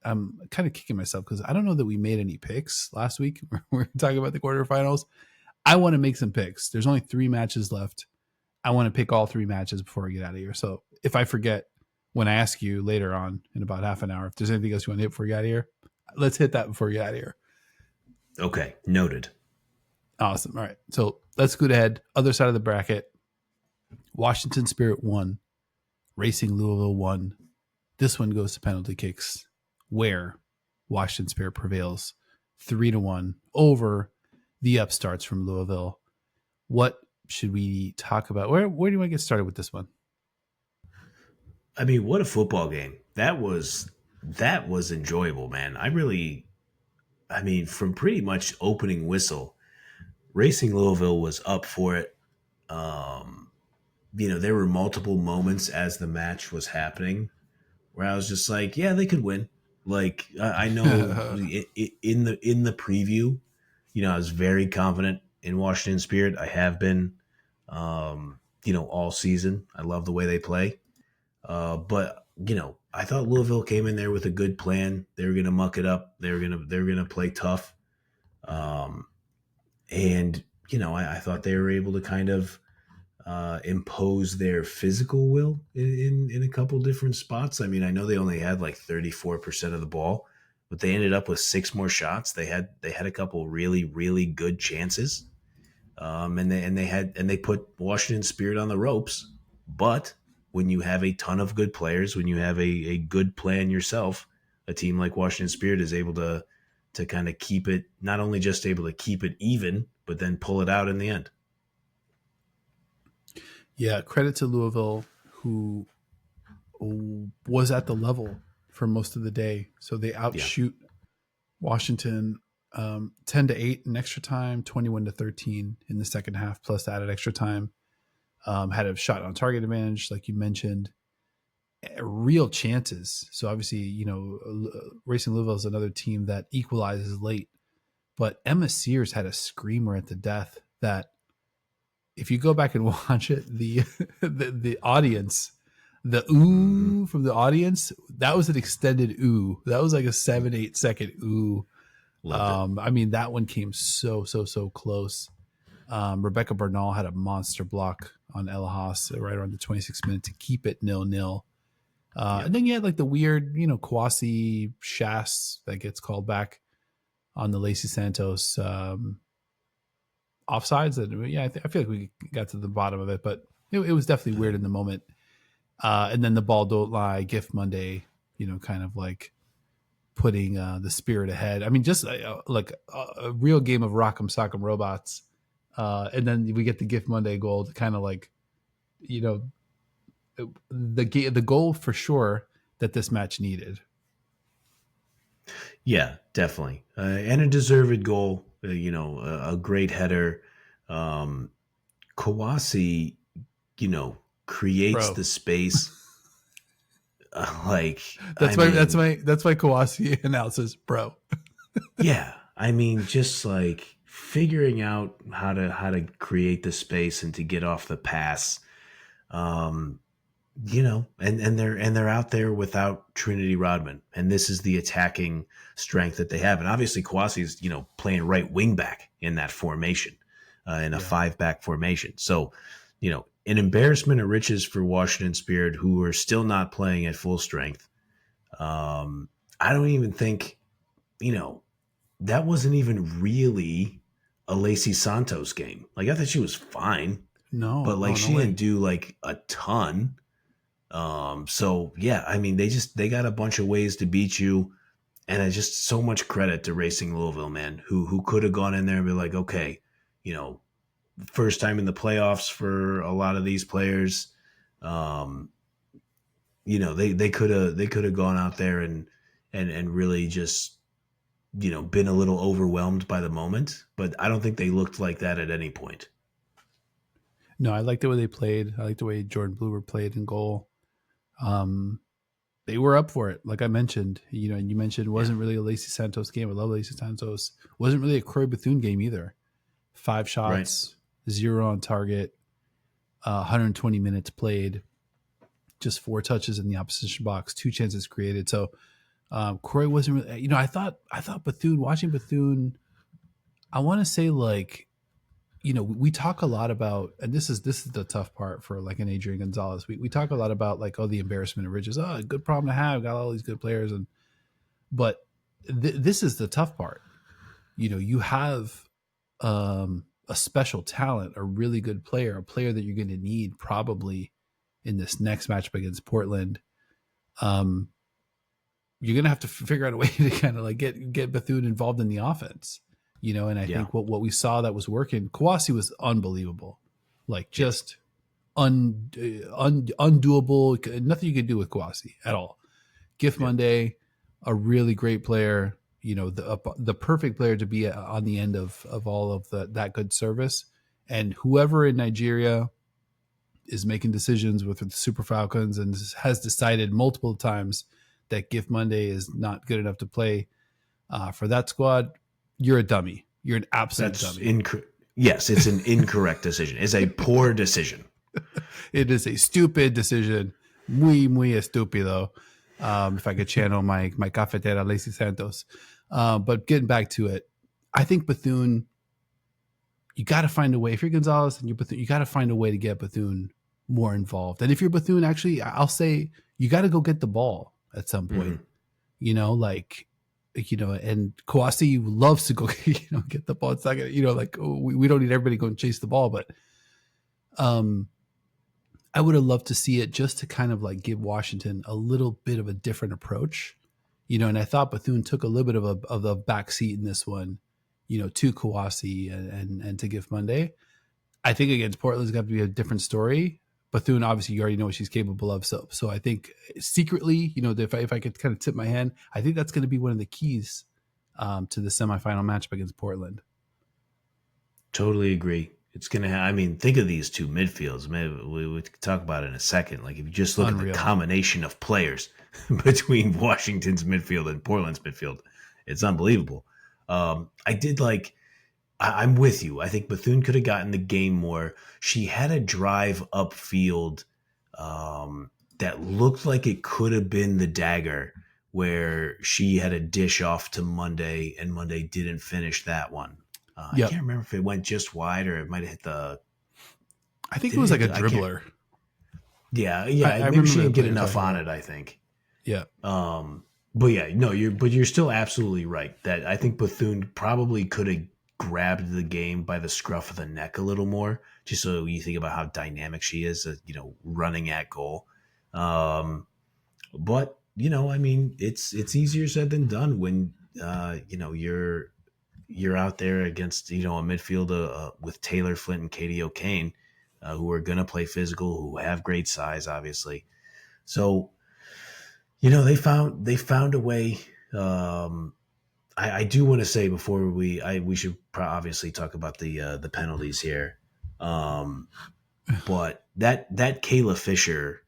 I'm kind of kicking myself because I don't know that we made any picks last week. We're talking about the quarterfinals. I want to make some picks. There's only 3 matches left. I want to pick all 3 matches before we get out of here. So if I forget when I ask you later on in about half an hour, if there's anything else you want to hit before we get out of here, let's hit that before we get out of here.
Okay, noted.
Awesome. All right. So let's go ahead. Other side of the bracket. Washington Spirit 1. Racing Louisville 1. This one goes to penalty kicks, where Washington Spirit prevails 3-1 over the upstarts from Louisville. What should we talk about? Where do you want to get started with this one?
I mean, what a football game. That was enjoyable, man. From pretty much opening whistle, Racing Louisville was up for it. There were multiple moments as the match was happening where I was just like, yeah, they could win. Like, I know in the preview, I was very confident in Washington Spirit. I have been, all season. I love the way they play. But I thought Louisville came in there with a good plan. They were going to muck it up. They were going to play tough. And I thought they were able to kind of impose their physical will in a couple different spots. I mean, I know they only had like 34% of the ball, but they ended up with 6 more shots. They had a couple really, really good chances. And they put Washington Spirit on the ropes. But when you have a ton of good players, when you have a good plan yourself, a team like Washington Spirit is able to kind of keep it, not only just able to keep it even, but then pull it out in the end.
Yeah, credit to Louisville, who was at the level for most of the day. So they outshoot Washington 10-8 in extra time, 21-13 in the second half, plus added extra time. Had a shot on target advantage, like you mentioned. Real chances. So obviously, Racing Louisville is another team that equalizes late. But Emma Sears had a screamer at the death that, if you go back and watch it, the audience, the ooh from the audience, that was an extended ooh. That was like a 7-8 second ooh. I mean, that one came so close. Rebecca Bernal had a monster block on Ella Haas right around the 26th minute to keep it 0-0. And then you had like the weird, Kawasi Shas that gets called back on the Lacey Santos offsides. And yeah, I feel like we got to the bottom of it, but it was definitely weird in the moment. And then the ball don't lie, Gift Monday, kind of like putting the Spirit ahead. I mean, just like a real game of Rock'em Sock'em Robots. And then we get the Gift Monday goal to kind of like, the goal for sure that this match needed.
Yeah, definitely. And a deserved goal, a great header. Kawasi, creates the space.
That's why Kawasi announces, bro.
Yeah. I mean, just like figuring out how to create the space and to get off the pass. And they're out there without Trinity Rodman, and this is the attacking strength that they have. And obviously Kawasi's, playing right wing back in that formation, in a 5-back formation. So, an embarrassment of riches for Washington Spirit, who are still not playing at full strength. I don't even think you know, that wasn't even really a Lacey Santos game. Like I thought she was fine, but
No,
like
no, no
she didn't
way.
do like a ton. So yeah, I mean they got a bunch of ways to beat you, and it's just so much credit to Racing Louisville, man, who could have gone in there and be like, okay, you know, first time in the playoffs for a lot of these players. Um, they could have gone out there and really just been a little overwhelmed by the moment, but I don't think they looked like that at any point.
No, I like the way they played. I like the way Jordan Bluer played in goal. Um, they were up for it, like I mentioned. And you mentioned it
Yeah,
wasn't really a Lacey Santos game. I love Lacey Santos. Wasn't really a Croy Bethune game either. 5
right.
shots, 0 on target, 120 minutes played, just 4 touches in the opposition box, 2 chances created. So Croy wasn't really. I thought Bethune. Watching Bethune, I want to say like we talk a lot about, and this is the tough part for like an Adrian Gonzalez. We talk a lot about like, oh, the embarrassment of riches. Oh, a good problem to have. Got all these good players, but this is the tough part. You have a special talent, a really good player, a player that you're going to need probably in this next matchup against Portland. Um, you're going to have to figure out a way to kind of like get Bethune involved in the offense. And I
Yeah.
think what we saw that was working, Kawasi was unbelievable, like
Yes.
just undoable. Nothing you could do with Kawasi at all. Gift
Yep.
Monday, a really great player. The perfect player to be on the end of all of that good service. And whoever in Nigeria is making decisions with the Super Falcons and has decided multiple times that Gift Monday is not good enough to play for that squad, you're a dummy. You're an absolute
That's
dummy.
incorrect. Yes, it's an incorrect decision. It's a poor decision.
It is a stupid decision. Muy estúpido. If I could channel my cafetera Lacey Santos. But getting back to it, I think Bethune, you got to find a way. If you're Gonzalez and you're Bethune, you got to find a way to get Bethune more involved. And if you're Bethune, actually, I'll say you got to go get the ball at some point.
Hmm.
And Kawasi loves to go, get the ball. It's not gonna, like we don't need everybody going chase the ball, but um, I would have loved to see it just to kind of like give Washington a little bit of a different approach, and I thought Bethune took a little bit of a back seat in this one, to Kawasi and to Gift Monday. I think against Portland's got to be a different story. Bethune, obviously, you already know what she's capable of. So I think secretly, if I could kind of tip my hand, I think that's going to be one of the keys to the semifinal matchup against Portland.
Totally agree. It's gonna. I mean, think of these two midfields. Maybe we could talk about it in a second. Like if you just look at the
Unreal.
combination of players between Washington's midfield and Portland's midfield, it's unbelievable. I did like. I'm with you. I think Bethune could have gotten the game more. She had a drive upfield that looked like it could have been the dagger, where she had a dish off to Monday, and Monday didn't finish that one. I
Yep.
can't remember if it went just wide or it might have hit the.
I think it
Did it
was
hit
like a
the? I can't.
dribbler.
Yeah,
I
yeah. Maybe she
remember the
didn't get
play you're
enough
talking
on
about.
it. I think.
Yeah.
But yeah, no, you're still absolutely right that I think Bethune probably could have grabbed the game by the scruff of the neck a little more, just so you think about how dynamic she is, running at goal. But I mean, it's easier said than done when you're out there against a midfield with Taylor Flint and Katie O'Kane, who are going to play physical, who have great size, obviously. So they found a way. I do want to say before we should obviously talk about the penalties here. But that Kayla Fisher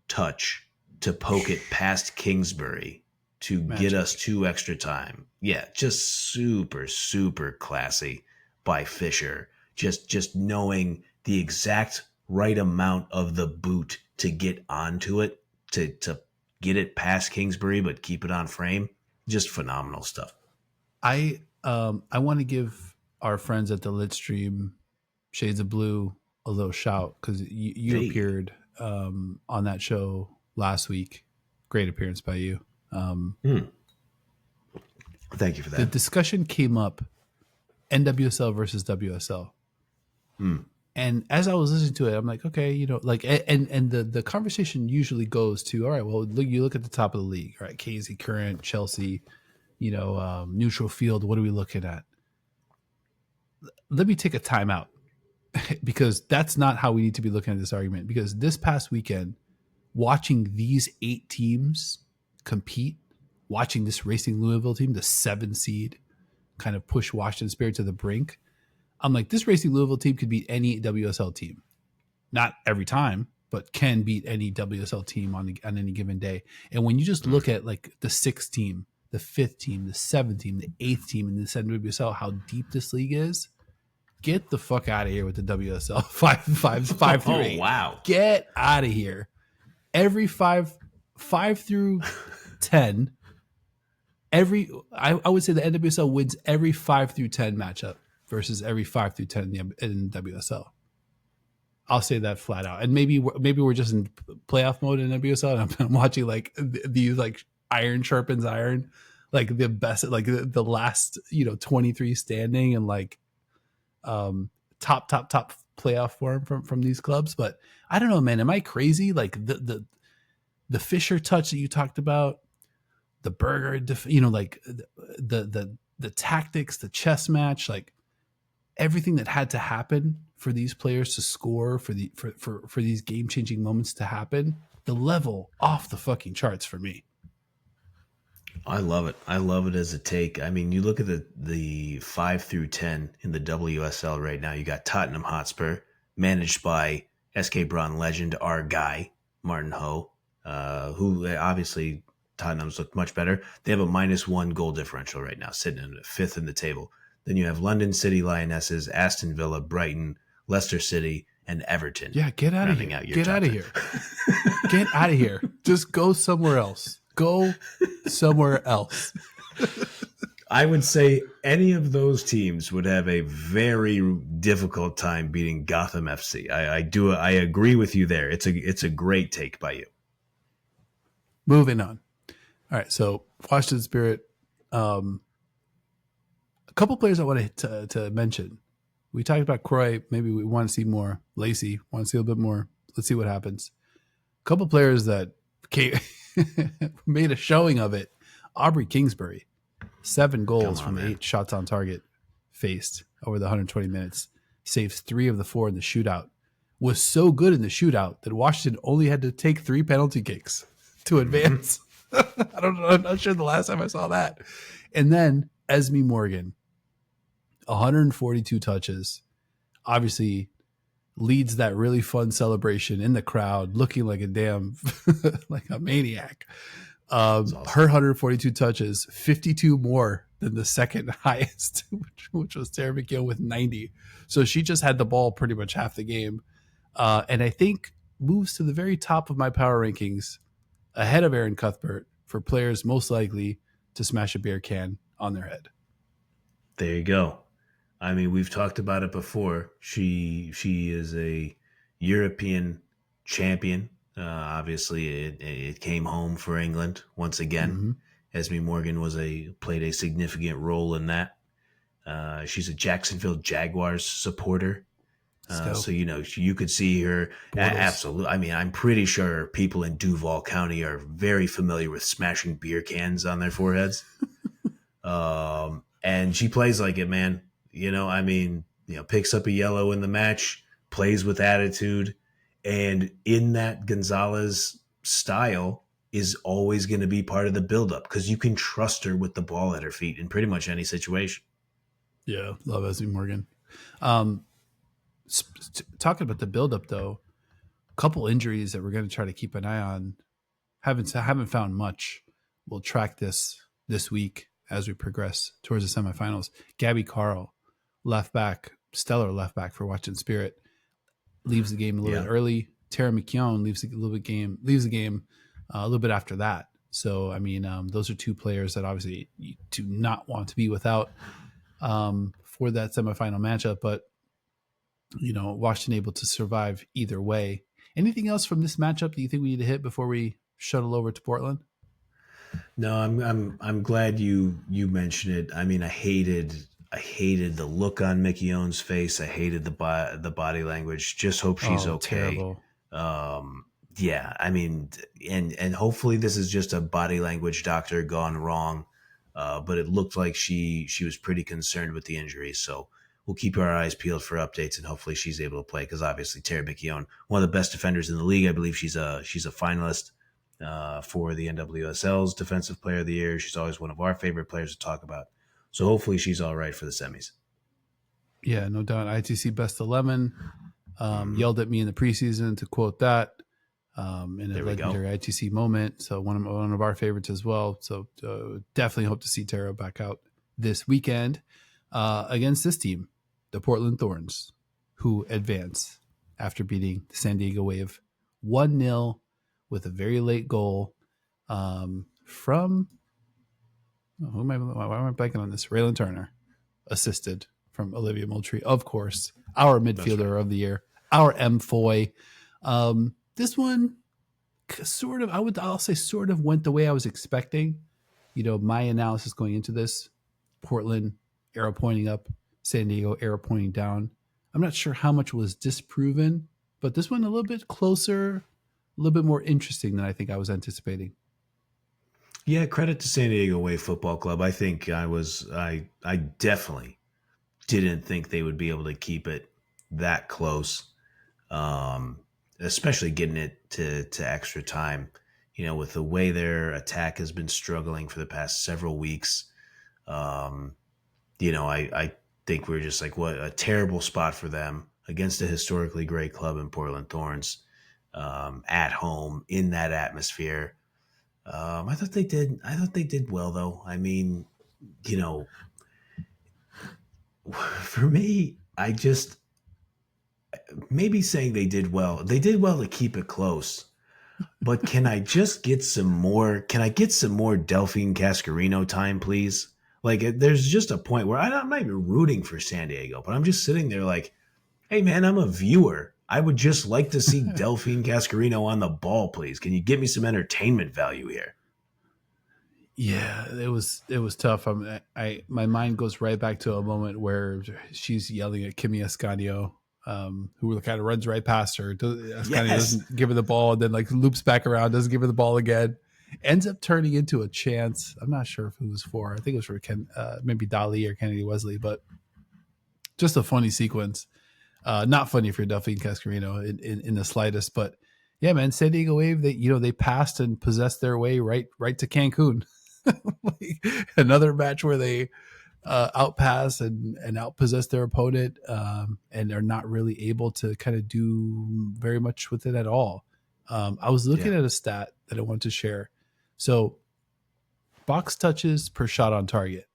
touch to poke it past Kingsbury to get us
Magic.
2 extra time. Yeah, just super super classy by Fisher. Just knowing the exact right amount of the boot to get onto it to get it past Kingsbury but keep it on frame. Just phenomenal stuff.
I want to give our friends at the Lit Stream Shades of Blue a little shout because you
Hey,
appeared on that show last week. Great appearance by you.
hmm. Thank you for
The
that.
discussion came up NWSL versus WSL.
Hmm.
And as I was listening to it, I'm like, okay, like, and the conversation usually goes to, all right, well, you look at the top of the league, right? KZ Current, Chelsea, neutral field. What are we looking at? Let me take a timeout because that's not how we need to be looking at this argument. Because this past weekend, watching these 8 teams compete, watching this Racing Louisville team, the 7 seed, kind of push Washington Spirit to the brink, I'm like, this Racing Louisville team could beat any WSL team. Not every time, but can beat any WSL team on any given day. And when you just look at like the 6th team, the 5th team, the 7th team, the 8th team in this NWSL, how deep this league is, get the fuck out of here with the WSL 5 through
Oh
8.
wow.
Get out of here. Every 5 through 10, I would say the NWSL wins every 5 through 10 matchup versus every 5 through 10 in WSL. I'll say that flat out. And maybe we're just in playoff mode in WSL, and I'm watching like these like iron sharpens iron, like the best, like the last 23 standing, and like top playoff form from these clubs. But I don't know, man. Am I crazy? Like the Fisher touch that you talked about, the Berger, like the tactics, the chess match, like everything that had to happen for these players to score, for these game changing moments to happen. The level off the fucking charts for me.
I love it. I love it as a take. I mean, you look at the 5 through 10 in the WSL right now. You got Tottenham Hotspur, managed by SK Braun legend, our guy, Martin Ho, who obviously Tottenham's looked much better. They have a -1 goal differential right now, sitting in 5th in the table. Then you have London City Lionesses, Aston Villa, Brighton, Leicester City, and Everton.
Yeah, get out of here. Get out of here. Get out of here. Just go somewhere else. Go somewhere else.
I would say any of those teams would have a very difficult time beating Gotham FC. I agree with you there. It's a great take by you.
Moving on. All right, so Washington Spirit. A couple players I wanted to mention. We talked about Croy. Maybe we want to see more. Lacey, want to see a little bit more. Let's see what happens. A couple players that made a showing of it. Aubrey Kingsbury, 7 goals from 8 shots on target faced over the 120 minutes. Saves 3 of the 4 in the shootout. Was so good in the shootout that Washington only had to take 3 penalty kicks to advance. I don't know. I'm not sure the last time I saw that. And then Esme Morgan, 142 touches. Obviously leads that really fun celebration in the crowd, looking like a damn, like a maniac. Awesome. Her 142 touches, 52 more than the second highest, which was Tara McGill with 90. So she just had the ball pretty much half the game. And I think moves to the very top of my power rankings, ahead of Aaron Cuthbert, for players most likely to smash a beer can on their head.
There you go. I mean, we've talked about it before. She is a European champion. Obviously, it came home for England once again. Mm-hmm. Esme Morgan played a significant role in that. She's a Jacksonville Jaguars supporter. So, you could see her. Absolutely. I mean, I'm pretty sure people in Duval County are very familiar with smashing beer cans on their foreheads. And she plays like it, man. Picks up a yellow in the match, plays with attitude, and in that Gonzalez style is always going to be part of the buildup because you can trust her with the ball at her feet in pretty much any situation.
Yeah, love Esme Morgan. Talking about the buildup, though, a couple injuries that we're going to try to keep an eye on. Haven't found much. We'll track this week as we progress towards the semifinals. Gabby Carl, left back, stellar left back for Washington Spirit, leaves the game a little bit early. Tara McKeown leaves the game a little bit after that. So, I mean, those are 2 players that obviously you do not want to be without for that semifinal matchup. But, Washington able to survive either way. Anything else from this matchup that you think we need to hit before we shuttle over to Portland?
No, I'm glad you mentioned it. I mean, I hated the look on Mickey Owen's face. I hated the body language. Just hope she's
Oh,
okay.
terrible.
Um, yeah, I mean, and hopefully this is just a body language doctor gone wrong. But it looked like she was pretty concerned with the injury. So we'll keep our eyes peeled for updates, and hopefully she's able to play. Because obviously Tara Mickey Owen, one of the best defenders in the league. I believe she's a finalist for the NWSL's Defensive Player of the Year. She's always one of our favorite players to talk about. So hopefully she's all right for the semis.
Yeah, no doubt. ITC Best of Lemon
Hmm.
yelled at me in the preseason to quote that in a
There we go.
legendary ITC moment. So one of our favorites as well. So definitely hope to see Tara back out this weekend against this team, the Portland Thorns, who advance after beating the San Diego Wave 1-0 with a very late goal from why am I blanking on this? Raylan Turner, assisted from Olivia Moultrie, of course, our
That's right.
midfielder of the year, our M Foy. This one sort of, I'll say sort of went the way I was expecting. You know, my analysis going into this, Portland arrow pointing up, San Diego arrow pointing down. I'm not sure how much was disproven, but this one a little bit closer, a little bit more interesting than I think I was anticipating.
Yeah, credit to San Diego Wave Football Club. I think I definitely didn't think they would be able to keep it that close. Um, Especially getting it to extra time. You know, with the way their attack has been struggling for the past several weeks. Um, I think we're just like, what a terrible spot for them against a historically great club in Portland Thorns, at home in that atmosphere. I thought they did well though. I mean, you know, for me, I just maybe saying they did well. They did well to keep it close. But can I just get some more? Can I get some more Delphine Cascarino time, please? Like, there's just a point where I'm not even rooting for San Diego, but I'm just sitting there like, hey, man, I'm a viewer. I would just like to see Delphine Cascarino on the ball, please. Can you give me some entertainment value here?
Yeah, it was tough. I my mind goes right back to a moment where she's yelling at Kimi Ascanio, who kind of runs right past her. Ascanio
Yes.
doesn't give her the ball, and then like loops back around, doesn't give her the ball again. Ends up turning into a chance. I'm not sure if it was for. I think it was for maybe Dali or Kennedy Wesley, but just a funny sequence. Not funny for Duffy and Cascarino in the slightest, but yeah, man, San Diego Wave, they passed and possessed their way right to Cancun. Like, another match where they outpass and outpossess their opponent, and are not really able to kind of do very much with it at all. I was
Yeah.
looking at a stat that I wanted to share. So box touches per shot on target.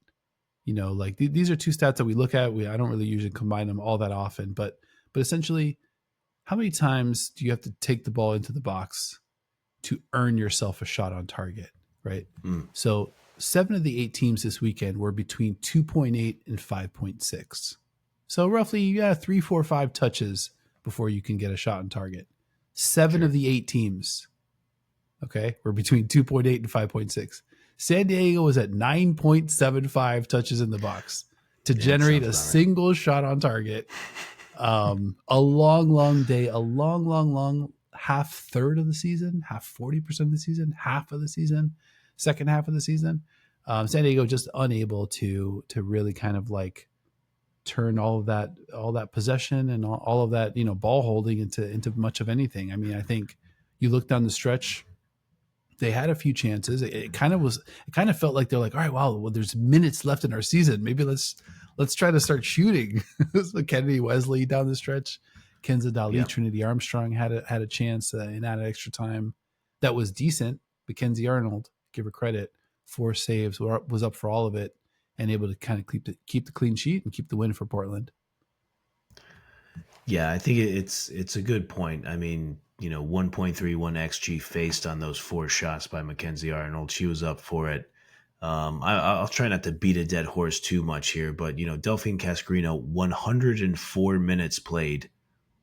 Like these are two stats that we look at. I don't really usually combine them all that often, but essentially, how many times do you have to take the ball into the box to earn yourself a shot on target, right?
Mm,
So 7 of the 8 teams this weekend were between 2.8 and 5.6. So roughly, you got 3, 4, 5 touches before you can get a shot on target. Seven of
sure.
the 8 teams, okay, were between 2.8 and 5.6. San Diego was at 9.75 touches in the box to
Yeah, that
generate
sounds
a
about right.
single shot on target. A long, long day, a long, long, long half third of the season, half 40% of the season, half of the season, second half of the season. San Diego just unable to really kind of like turn all that possession and all of that ball holding into much of anything. I mean, I think you look down the stretch, they had a few chances. It kind of felt like they're like, all right, wow, well, there's minutes left in our season. Maybe let's try to start shooting. So Kennedy Wesley down the stretch, Kenza Dali,
Yeah.
Trinity Armstrong had a chance in that extra time that was decent. Mackenzie Arnold, give her credit, 4 saves, was up for all of it, and able to kind of keep the clean sheet and keep the win for Portland.
Yeah, I think it's a good point. I mean, 1.31 xG faced on those 4 shots by Mackenzie Arnold. She was up for it. I'll try not to beat a dead horse too much here, but Delphine Cascarino, 104 minutes played,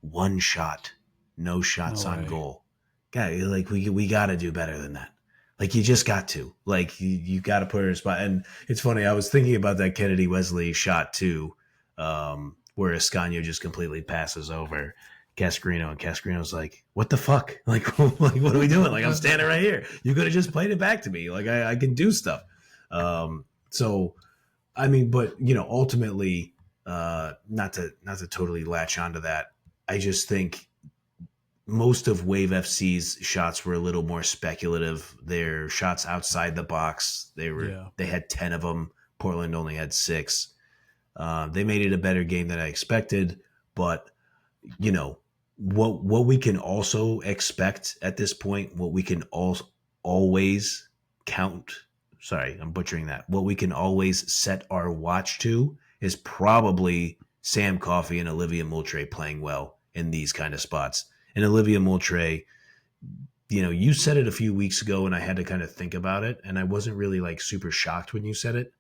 1 shot, no
No
shots on
way.
goal. God, like we got to do better than that. Like you just got to. Like you got to put her in a spot. And it's funny. I was thinking about that Kennedy Wesley shot too, where Escanio just completely passes over Cascarino, and Cascarino's like, "What the fuck? Like, like what are we doing? Like I'm standing right here. You could have just played it back to me. Like I can do stuff." So I mean, but ultimately, not to totally latch onto that. I just think most of Wave FC's shots were a little more speculative. Their shots outside the box,
Yeah.
they had 10 of them. Portland only had 6. They made it a better game than I expected, but you know what we can also expect at this point, what we can always count. Sorry, I'm butchering that. What we can always set our watch to is probably Sam Coffey and Olivia Moultrie playing well in these kind of spots. And Olivia Moultrie, you said it a few weeks ago, and I had to kind of think about it, and I wasn't really like super shocked when you said it.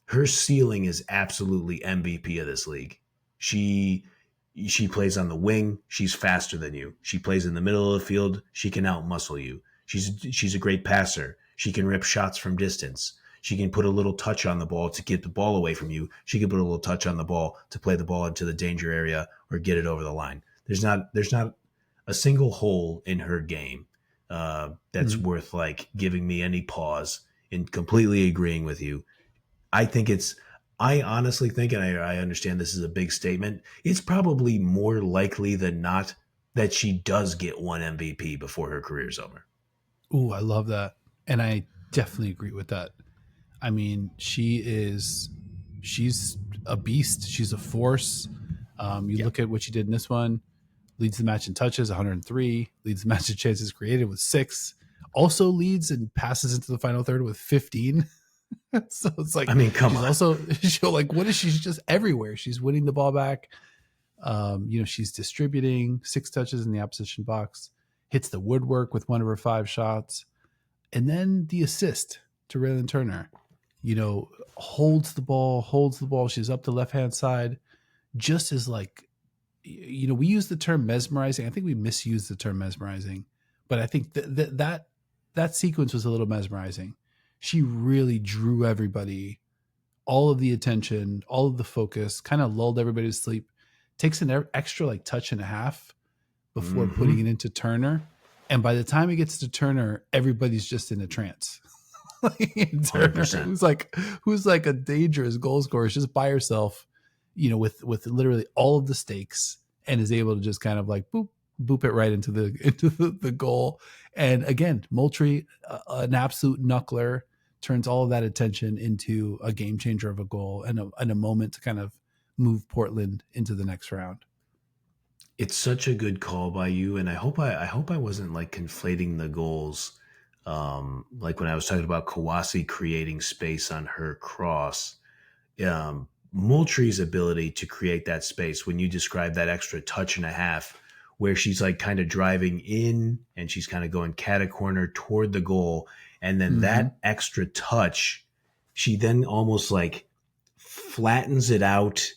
Her ceiling is absolutely MVP of this league. She plays on the wing. She's faster than you. She plays in the middle of the field. She can outmuscle you. She's a great passer. She can rip shots from distance. She can put a little touch on the ball to get the ball away from you. She can put a little touch on the ball to play the ball into the danger area or get it over the line. There's not a single hole in her game that's worth like giving me any pause in completely agreeing with you. I honestly think, and I understand this is a big statement, it's probably more likely than not that she does get one MVP before her career's over.
Ooh, I love that. And I definitely agree with that. I mean, she's a beast. She's a force. You
Yeah.
look at what she did in this one, leads the match in touches, 103, leads the match in chances created with 6, also leads and passes into the final third with 15. So it's like
I mean, come
she's
on.
also like what is she's just everywhere. She's winning the ball back. She's distributing 6 touches in the opposition box, hits the woodwork with one of her 5 shots, and then the assist to Raylan Turner. Holds the ball. She's up the left hand side, just as like, we use the term mesmerizing. I think we misuse the term mesmerizing, but I think that sequence was a little mesmerizing. She really drew everybody, all of the attention, all of the focus, kind of lulled everybody to sleep. Takes an extra like touch and a half before
Mm-hmm.
putting it into Turner. And by the time it gets to Turner, everybody's just in a trance. Turner,
100%.
who's like a dangerous goal scorer, is just by herself, with literally all of the stakes, and is able to just kind of like boop it right into the goal. And again, Moultrie, an absolute knuckler, turns all of that attention into a game changer of a goal and a moment to kind of move Portland into the next round.
It's such a good call by you, and I hope I wasn't like conflating the goals. Like when I was talking about Kawasi creating space on her cross, Moultrie's ability to create that space when you describe that extra touch and a half, where she's like kind of driving in and she's kind of going cat a corner toward the goal, and then
Mm-hmm.
that extra touch, she then almost like flattens it out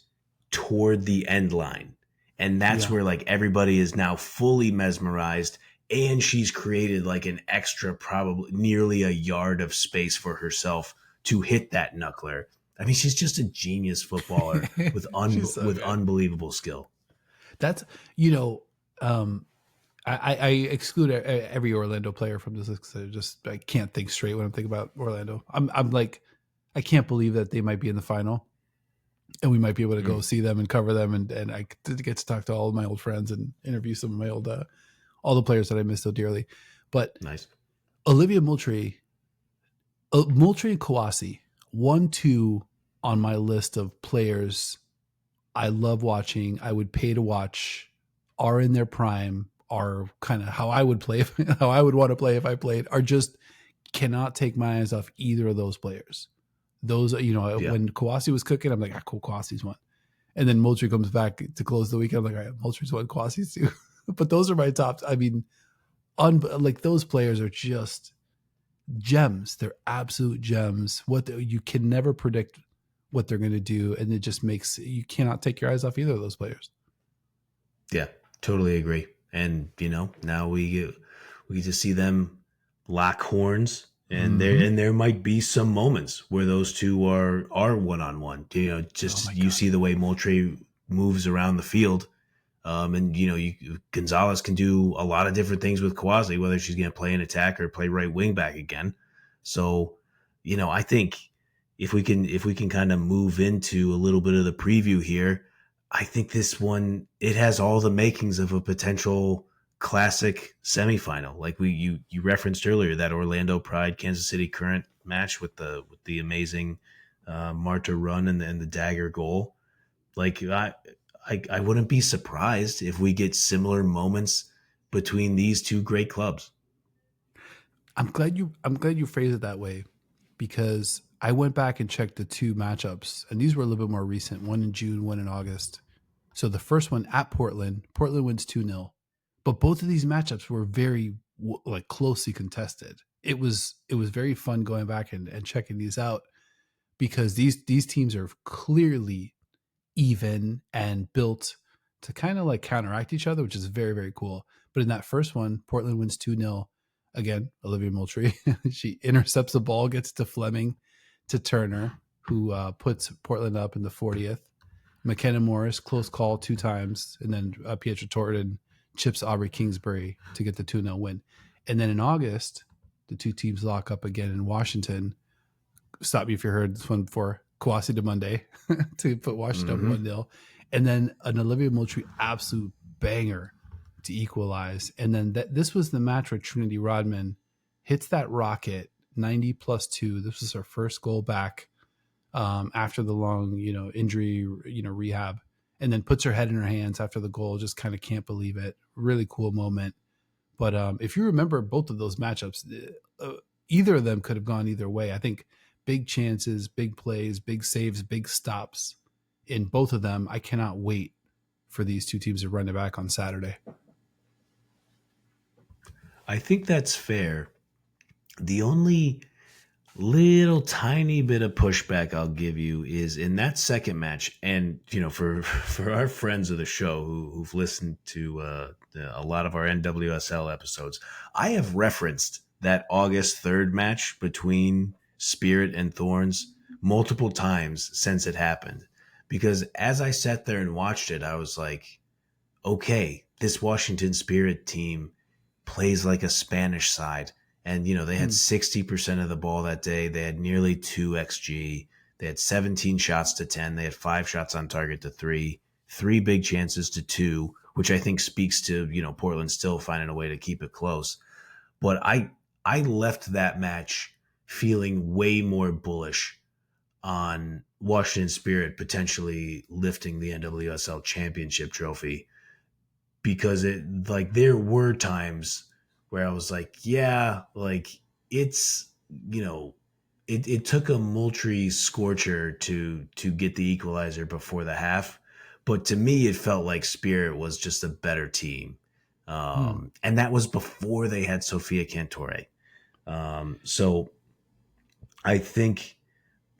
toward the end line. And that's
Yeah.
where like everybody is now fully mesmerized, and she's created like an extra, probably nearly a yard of space for herself to hit that knuckler. I mean, she's just a genius footballer with
She's so
with
good.
unbelievable skill.
That's um, I exclude every Orlando player from this because I can't think straight when I'm thinking about Orlando. I'm like, I can't believe that they might be in the final, and we might be able to go
Mm,
see them and cover them, and I get to talk to all of my old friends and interview some of my old all the players that I miss so dearly. But
nice.
Olivia Moultrie, Moultrie and Kawasi, 1-2 on my list of players I love watching, I would pay to watch, are in their prime, are kind of how I would play, how I would want to play if I played, are just cannot take my eyes off either of those players. Those,
Yeah.
when Kawasi was cooking, I'm like, cool, Kawasi's one. And then Moultrie comes back to close the weekend. I'm like, all right, Moultrie's one, Kawasi's two. But those are my tops. I mean, like those players are just gems. They're absolute gems. You can never predict what they're going to do, and it just makes you cannot take your eyes off either of those players.
Yeah. Totally agree. And now we get to see them lock horns And
Mm-hmm.
there might be some moments where those two are one on one.
Oh
Just
my
you
god.
see the way Moultrie moves around the field. And Gonzalez can do a lot of different things with Kawhi, whether she's going to play an attack or play right wing back again. So, I think if we can kind of move into a little bit of the preview here, I think this one it has all the makings of a potential classic semifinal. Like you referenced earlier that Orlando Pride Kansas City Current match with the amazing Marta run and the dagger goal. Like I wouldn't be surprised if we get similar moments between these two great clubs.
I'm glad you phrased it that way, because I went back and checked the two matchups, and these were a little bit more recent. One in June, one in August. So the first one at Portland, Portland wins 2-0. But both of these matchups were very like closely contested. It was very fun going back and checking these out, because these teams are clearly even and built to kind of like counteract each other, which is very, very cool. But in that first one, Portland wins 2-0. Again, Olivia Moultrie, she intercepts the ball, gets to Fleming, to Turner, who puts Portland up in the 40th. McKenna Morris, close call 2 times. And then Pietra Torton chips Aubrey Kingsbury to get the 2-0 win. And then in August, the two teams lock up again in Washington. Stop me if you heard this one before. Kawasi de Monday to put Washington up
Mm-hmm.
1-0. And then an Olivia Moultrie absolute banger to equalize. And then this was the match where Trinity Rodman hits that rocket 90 plus 2. This was her first goal back after the long, injury, rehab, and then puts her head in her hands after the goal. Just kind of can't believe it. Really cool moment. But if you remember both of those matchups, either of them could have gone either way. I think big chances, big plays, big saves, big stops in both of them. I cannot wait for these two teams to run it back on Saturday.
I think that's fair. The only little tiny bit of pushback I'll give you is in that second match, and for for our friends of the show who've listened to a lot of our NWSL episodes, I have referenced that August 3rd match between Spirit and Thorns multiple times since it happened, because as I sat there and watched it, I was like, okay, this Washington Spirit team plays like a Spanish side. And, they had
Hmm.
60% of the ball that day. They had nearly 2 XG. They had 17 shots to 10. They had 5 shots on target to 3 big chances to 2, which I think speaks to, Portland still finding a way to keep it close. But I left that match feeling way more bullish on Washington Spirit potentially lifting the NWSL championship trophy, because there were times where I was like, yeah, like it's you know it took a Moultrie scorcher to get the equalizer before the half, but to me it felt like Spirit was just a better team,
Hmm.
and that was before they had Sofia Cantore. So I think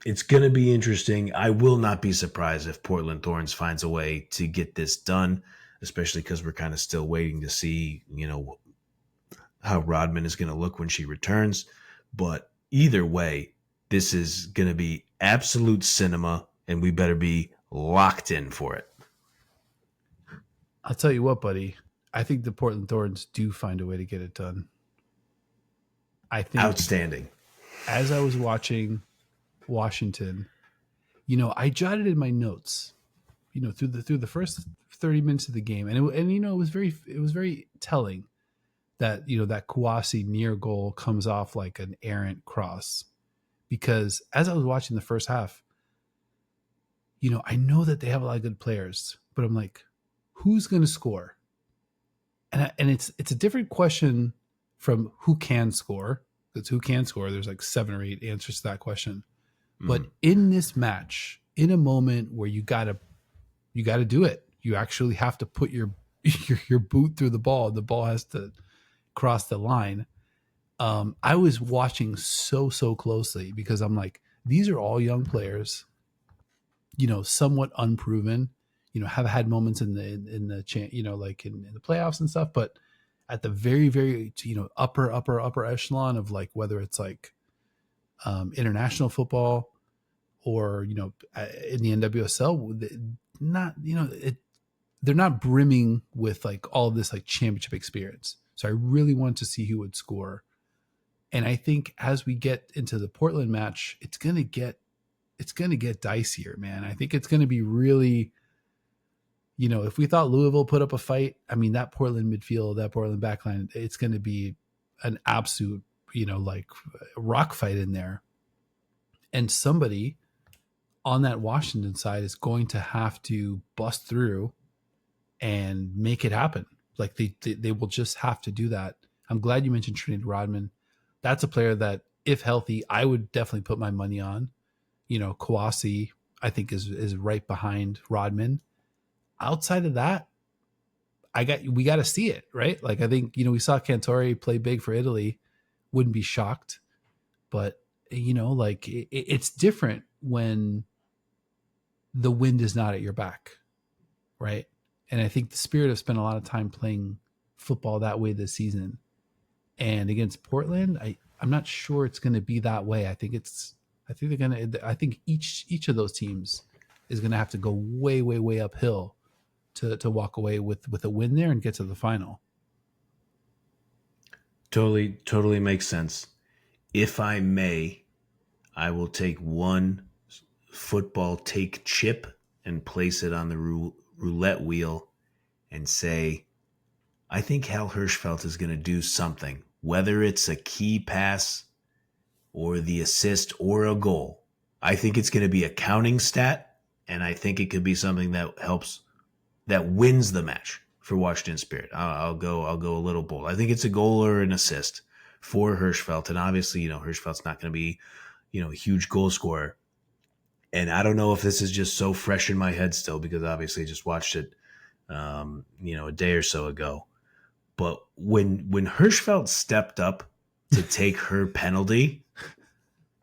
it's going to be interesting. I will not be surprised if Portland Thorns finds a way to get this done, especially because we're kind of still waiting to see, how Rodman is going to look when she returns. But either way, this is going to be absolute cinema, and we better be locked in for it.
I'll tell you what, buddy. I think the Portland Thorns do find a way to get it done. I think
Outstanding.
as I was watching Washington, I jotted in my notes, through the first 30 minutes of the game, and it was very telling that that Kouassi near goal comes off like an errant cross, because as I was watching the first half, I know that they have a lot of good players, but I'm like, who's going to score? And it's a different question from who can score. Because who can score? There's like 7 or 8 answers to that question. But
Mm.
in this match, in a moment where you gotta do it, you actually have to put your your boot through the ball. The ball has to cross the line. I was watching so closely, because I'm like, these are all young players, somewhat unproven, have had moments in the like in the playoffs and stuff, but at the very, very, upper echelon of like, whether it's like international football or, in the NWSL, not, they're not brimming with like all of this like championship experience. So I really want to see who would score. And I think as we get into the Portland match, it's going to get dicier, man. I think it's going to be really, if we thought Louisville put up a fight, I mean, that Portland midfield, that Portland backline, it's going to be an absolute, like rock fight in there. And somebody on that Washington side is going to have to bust through and make it happen. Like they will just have to do that. I'm glad you mentioned Trinity Rodman. That's a player that, if healthy, I would definitely put my money on. Kouassi, I think is right behind Rodman. Outside of that, we got to see it, right? Like, I think, we saw Cantore play big for Italy. Wouldn't be shocked, but like it's different when the wind is not at your back, right? And I think the Spirit have spent a lot of time playing football that way this season. And against Portland, I'm not sure it's going to be that way. I think each of those teams is going to have to go way, way, way uphill to walk away with a win there and get to the final.
Totally makes sense. If I may, I will take one football take chip and place it on the roulette wheel and say, I think Hal Hirschfeld is going to do something, whether it's a key pass or the assist or a goal. I think it's going to be a counting stat, and I think it could be something that wins the match for Washington Spirit. I'll go a little bold. I think it's a goal or an assist for Hirschfeld, and obviously, Hirschfeld's not going to be, a huge goal scorer. And I don't know if this is just so fresh in my head still, because obviously I just watched it, a day or so ago. But when Hirschfeld stepped up to take her penalty,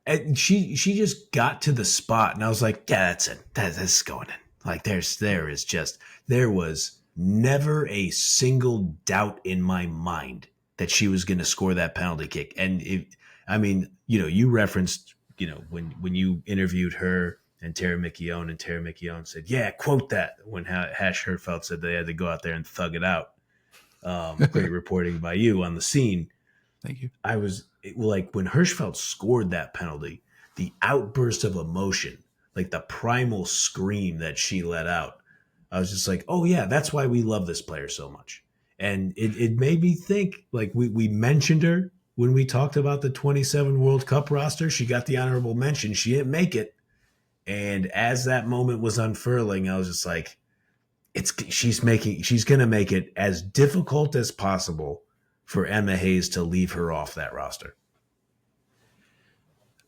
and she just got to the spot, and I was like, yeah, that's it. That's going in. Like there was never a single doubt in my mind that she was going to score that penalty kick. And you referenced, when you interviewed her and Tara McKeown said, yeah, quote that, when Hash Hirschfeld said they had to go out there and thug it out. Great reporting by you on the scene.
Thank you.
I was like, when Hirschfeld scored that penalty, the outburst of emotion, like the primal scream that she let out, I was just like, oh yeah, that's why we love this player so much. And it made me think, like, we mentioned her when we talked about the 27 World Cup roster. She got the honorable mention. She didn't make it. And as that moment was unfurling, I was just like, she's going to make it as difficult as possible for Emma Hayes to leave her off that roster.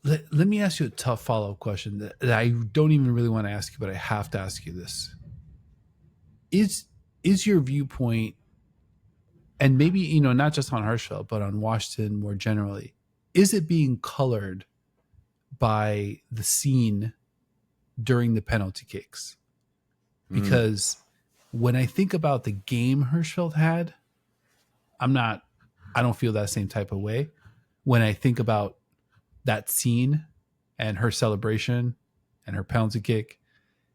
Let me ask you a tough follow-up question that I don't even really want to ask you, but I have to ask you this. Is your viewpoint, and maybe, not just on Hirschfeld, but on Washington more generally, is it being colored by the scene during the penalty kicks? Because when I think about the game Hirschfeld had, I don't feel that same type of way. When I think about that scene and her celebration and her penalty kick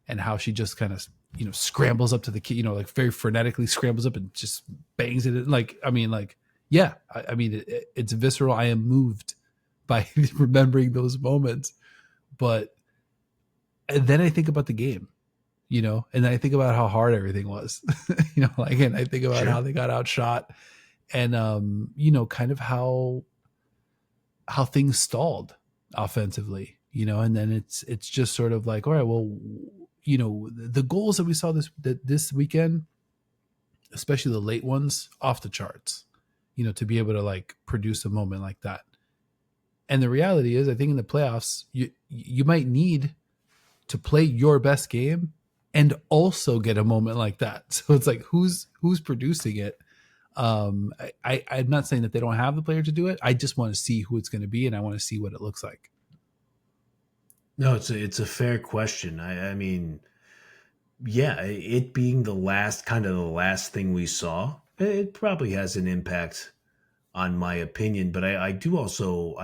and how she just kind of, scrambles up to the key, like very frenetically scrambles up and just bangs it. Yeah, it's visceral. I am moved by remembering those moments. But then I think about the game, and then I think about how hard everything was, and I think about how they got outshot and, kind of how things stalled offensively, and then it's just sort of like, all right, well, the goals that we saw this weekend, especially the late ones, off the charts, to be able to like produce a moment like that. And the reality is, I think in the playoffs, you might need to play your best game and also get a moment like that. So it's like, who's producing it? I'm not saying that they don't have the player to do it. I just want to see who it's going to be, and I want to see what it looks like.
No, it's a fair question. I mean, yeah, it being the last thing we saw, It probably has an impact on my opinion, but I do also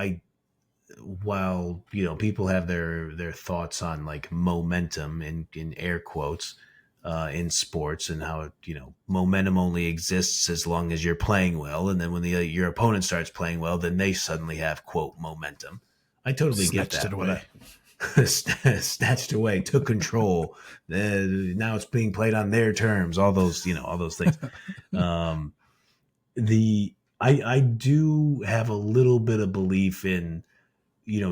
while people have their thoughts on like momentum in air quotes in sports and how momentum only exists as long as you're playing well, and then when your opponent starts playing well, then they suddenly have quote momentum. I totally get
Snatched
that,
it
but
away.
snatched away, took control. Now it's being played on their terms. All those things. Um, the I do have a little bit of belief in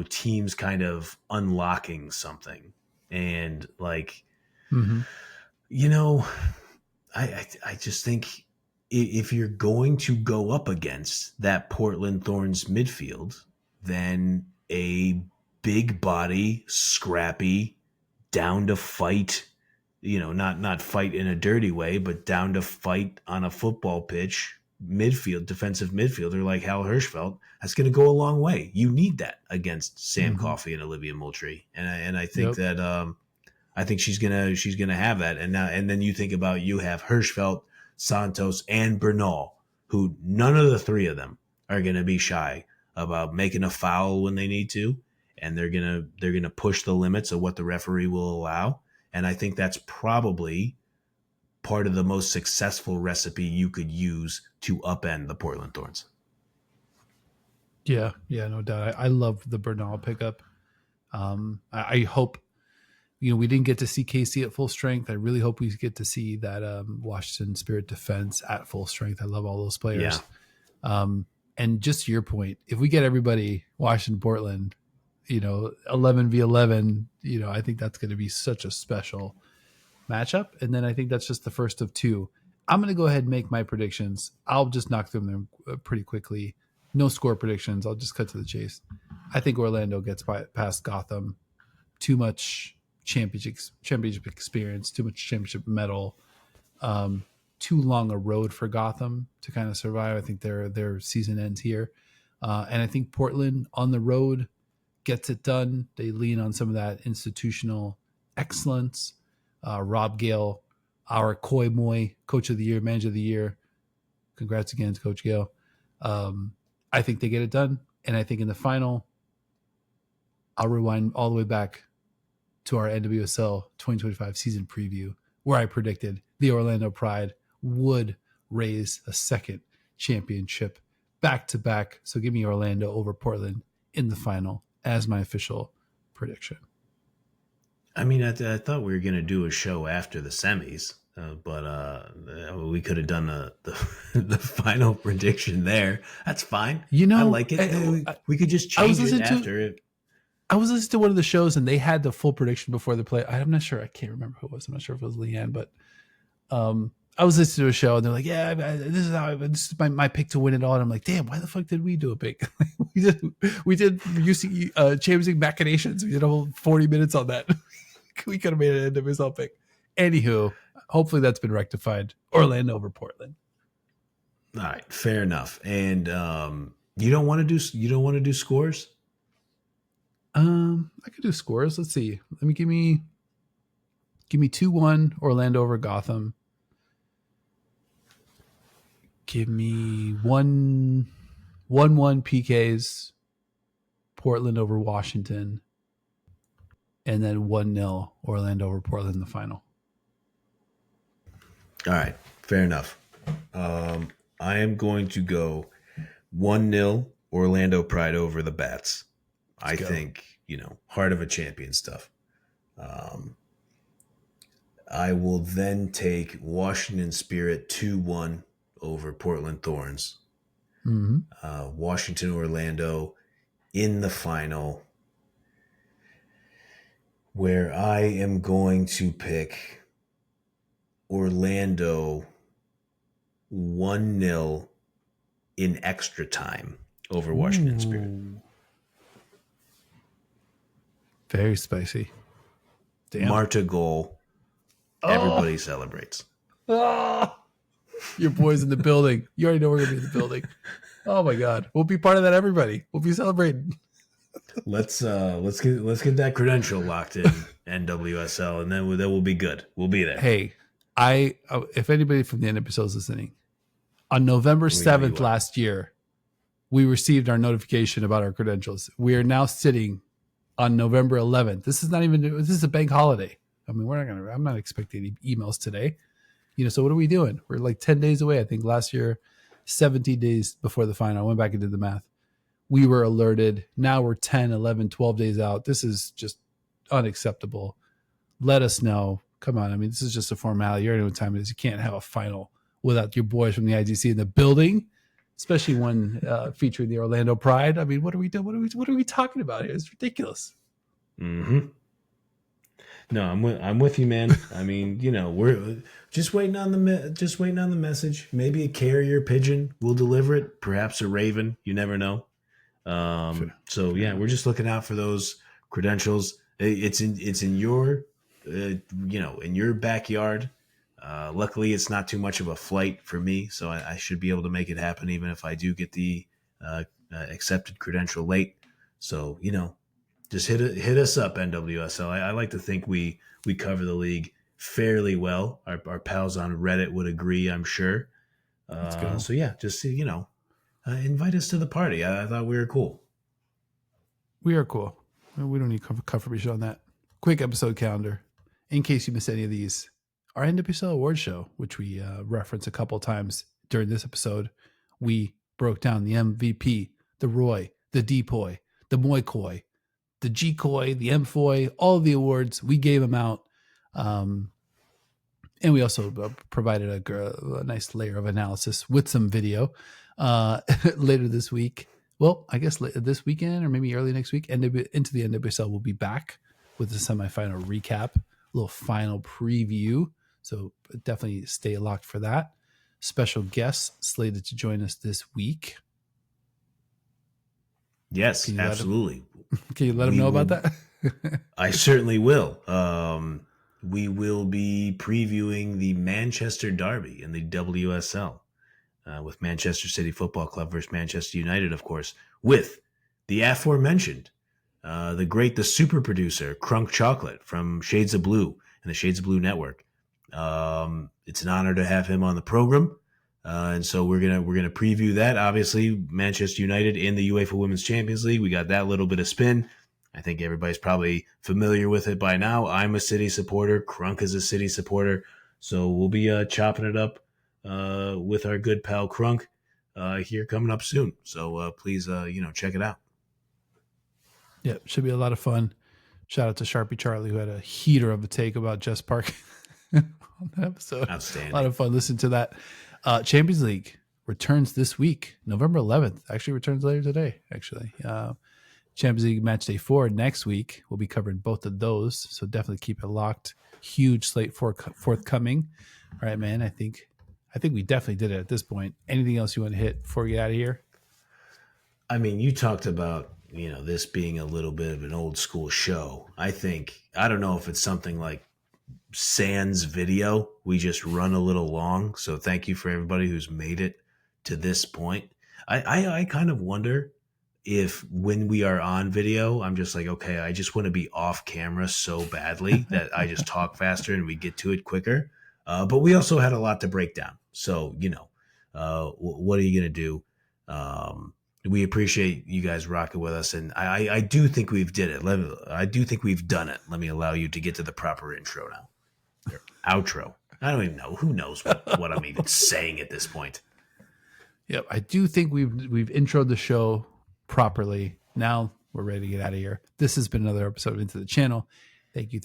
teams kind of unlocking something, and like
Mm-hmm.
you know I just think if you're going to go up against that Portland Thorns midfield, then a big body, scrappy, down to fight, not fight in a dirty way, but down to fight on a football pitch, defensive midfielder like Hal Hirschfeld, that's going to go a long way. You need that against Sam
Mm-hmm.
Coffey and Olivia Moultrie, and I think
Yep.
that I think she's gonna have that. And then you think about, you have Hirschfeld, Santos, and Bernal, who none of the three of them are gonna be shy about making a foul when they need to, and they're gonna push the limits of what the referee will allow. And I think that's probably part of the most successful recipe you could use to upend the Portland Thorns.
Yeah, no doubt. I love the Bernal pickup. I hope we didn't get to see Casey at full strength. I really hope we get to see that Washington Spirit defense at full strength. I love all those players.
Yeah.
And just to your point, if we get everybody Washington Portland, 11v11, I think that's going to be such a special matchup. And then I think that's just the first of two. I'm going to go ahead and make my predictions. I'll just knock through them pretty quickly. No score predictions. I'll just cut to the chase. I think Orlando gets past Gotham. Too much championship experience, too much championship medal, too long a road for Gotham to kind of survive. I think their season ends here. And I think Portland on the road gets it done. They lean on some of that institutional excellence. Rob Gale, our Koi Moy, coach of the year, manager of the year. Congrats again to Coach Gale. I think they get it done. And I think in the final, I'll rewind all the way back to our NWSL 2025 season preview, where I predicted the Orlando Pride would raise a second championship back to back. So give me Orlando over Portland in the final as my official prediction.
I mean, I thought we were going to do a show after the semis, but we could have done the final prediction there. That's fine. I like it. We could just change it after it.
I was listening to one of the shows and they had the full prediction before the play. I'm not sure. I can't remember who it was. I'm not sure if it was Leanne, but I was listening to a show and they're like, yeah, this is my pick to win it all. And I'm like, damn, why the fuck did we do a pick? we did UC Champions League machinations. We did a whole 40 minutes on that. We could have made an NWSL pick. Anywho, hopefully that's been rectified. Orlando over Portland.
All right, fair enough. And you don't want to do scores?
I could do scores. Let's see. Give me 2-1 Orlando over Gotham. Give me 1-1 PKs Portland over Washington. And then 1-0 Orlando over Portland in the final.
All right, fair enough. I am going to go 1-0 Orlando Pride over the Bats. I think, heart of a champion stuff. I will then take Washington Spirit 2-1 over Portland Thorns.
Mm-hmm.
Washington Orlando in the final, where I am going to pick Orlando 1-0 in extra time over Washington Spirit.
Very spicy.
Damn. Marta goal. Everybody celebrates.
Oh, your boy's in the building. You already know we're going to be in the building. Oh my God. We'll be part of that, everybody. We'll be celebrating.
Let's get that credential locked in NWSL, and then we'll be good. We'll be there.
Hey, if anybody from the NWSL is listening, On November
We know you
7th
are.
last year, we received our notification about our credentials. We are now sitting on November 11th. This is a bank holiday. I mean, I'm not expecting any emails today. So what are we doing? We're like 10 days away. I think last year, 17 days before the final. I went back and did the math. We were alerted. Now we're 10, 11, 12 days out. This is just unacceptable. Let us know. Come on. I mean, this is just a formality. You already know what time it is. You can't have a final without your boys from the IGC in the building, especially one featuring the Orlando Pride. I mean, what are we doing? What are we talking about here? It's ridiculous.
Mm-hmm. No, I'm with you, man. I mean, we're just waiting on the message. Maybe a carrier pigeon will deliver it. Perhaps a raven. You never know. So yeah, we're just looking out for those credentials. It's in your, in your backyard. Luckily, it's not too much of a flight for me, so I should be able to make it happen, even if I do get the accepted credential late. So just hit us up, NWSL. I like to think we cover the league fairly well. Our pals on Reddit would agree, I'm sure.
Let's go.
So yeah, just invite us to the party. I thought we were cool.
We are cool. We don't need confirmation on that. Quick episode calendar. In case you missed any of these, our NWSL Award Show, which we reference a couple times during this episode, we broke down the MVP, the Roy, the Depoy, the Moikoi, the G-Koi, the M-Foy, all of the awards. We gave them out. And we also provided a nice layer of analysis with some video later this week. Well, I guess this weekend or maybe early next week, Into the NWSL will be back with the semifinal recap, a little final preview. So definitely stay locked for that. Special guests slated to join us this week.
Yes, absolutely.
Can you let them know about that?
I certainly will. We will be previewing the Manchester Derby in the WSL with Manchester City Football Club versus Manchester United, of course, with the aforementioned, the super producer, Crunk Chocolate from Shades of Blue and the Shades of Blue Network. It's an honor to have him on the program. And so we're gonna preview that. Obviously, Manchester United in the UEFA Women's Champions League. We got that little bit of spin. I think everybody's probably familiar with it by now. I'm a City supporter. Crunk is a City supporter. So we'll be chopping it up with our good pal Crunk here coming up soon. So please, check it out.
Yeah, should be a lot of fun. Shout out to Sharpie Charlie, who had a heater of a take about Jess Park on that episode.
Outstanding.
A lot of fun. Listen to that. Champions League returns this week, November 11th. Actually returns later today, actually. Champions League match day 4 next week. We'll be covering both of those, so definitely keep it locked. Huge slate forthcoming. All right, man. I think we definitely did it at this point. Anything else you want to hit before we get out of here?
I mean, you talked about this being a little bit of an old school show. I don't know if it's something like sans video. We just run a little long. So thank you for everybody who's made it to this point. I kind of wonder if when we are on video, I'm just like, okay, I just want to be off camera so badly that I just talk faster and we get to it quicker. But we also had a lot to break down. So, what are you going to do? We appreciate you guys rocking with us. And I do think we've did it. I do think we've done it. Let me allow you to get to the proper intro now. Or outro. I don't even know. Who knows what I'm even saying at this point.
Yep. I do think we've introed the show properly. Now we're ready to get out of here. This has been another episode of Into the Channel. Thank you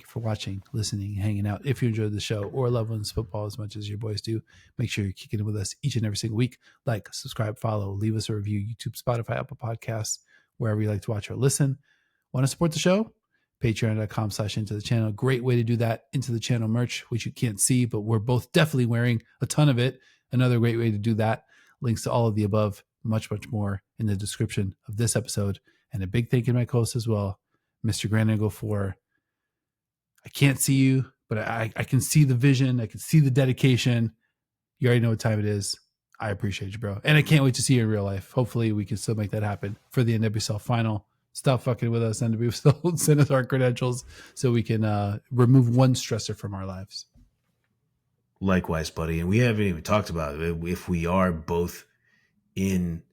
for watching, listening, hanging out. If you enjoyed the show or love women's football as much as your boys do, make sure you're kicking it with us each and every single week. Like, subscribe, follow, leave us a review, YouTube, Spotify, Apple Podcasts, wherever you like to watch or listen. Want to support the show? Patreon.com/Into the Channel. Great way to do that. Into the Channel merch, which you can't see, but we're both definitely wearing a ton of it. Another great way to do that. Links to all of the above, much, much more in the description of this episode. And a big thank you to my co-host as well, Mr. Grand Engle, for I can't see you, but I can see the vision. I can see the dedication. You already know what time it is. I appreciate you, bro. And I can't wait to see you in real life. Hopefully we can still make that happen for the NWSL final. Stop fucking with us, NWSL. Send us our credentials so we can remove one stressor from our lives.
Likewise, buddy. And we haven't even talked about it. If we are both in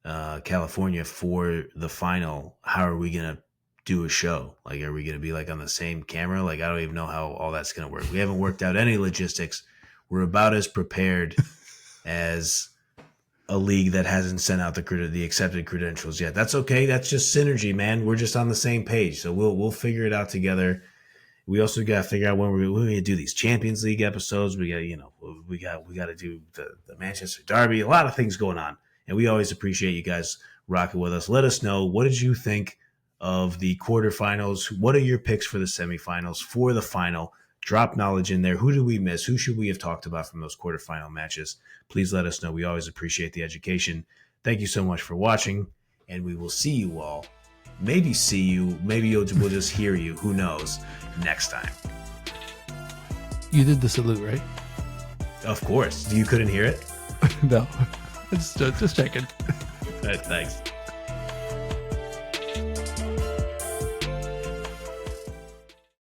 California for the final, how are we going to do a show? Like, are we going to be like on the same camera? Like, I don't even know how all that's going to work. We haven't worked out any logistics. We're about as prepared as a league that hasn't sent out the accepted credentials yet. That's okay. That's just synergy, man. We're just on the same page. So we'll figure it out together. We also got to figure out when we're going to do these Champions League episodes. We got to do the Manchester Derby. A lot of things going on, and we always appreciate you guys rocking with us. Let us know, what did you think of the quarterfinals? What are your picks for the semifinals, for the final? Drop knowledge in there. Who did we miss? Who should we have talked about from those quarterfinal matches? Please let us know. We always appreciate the education. Thank you so much for watching, and we will see you all. Maybe see you. Maybe we'll just hear you. Who knows? Next time.
You did the salute, right?
Of course. You couldn't hear it?
No. Just checking.
Thanks.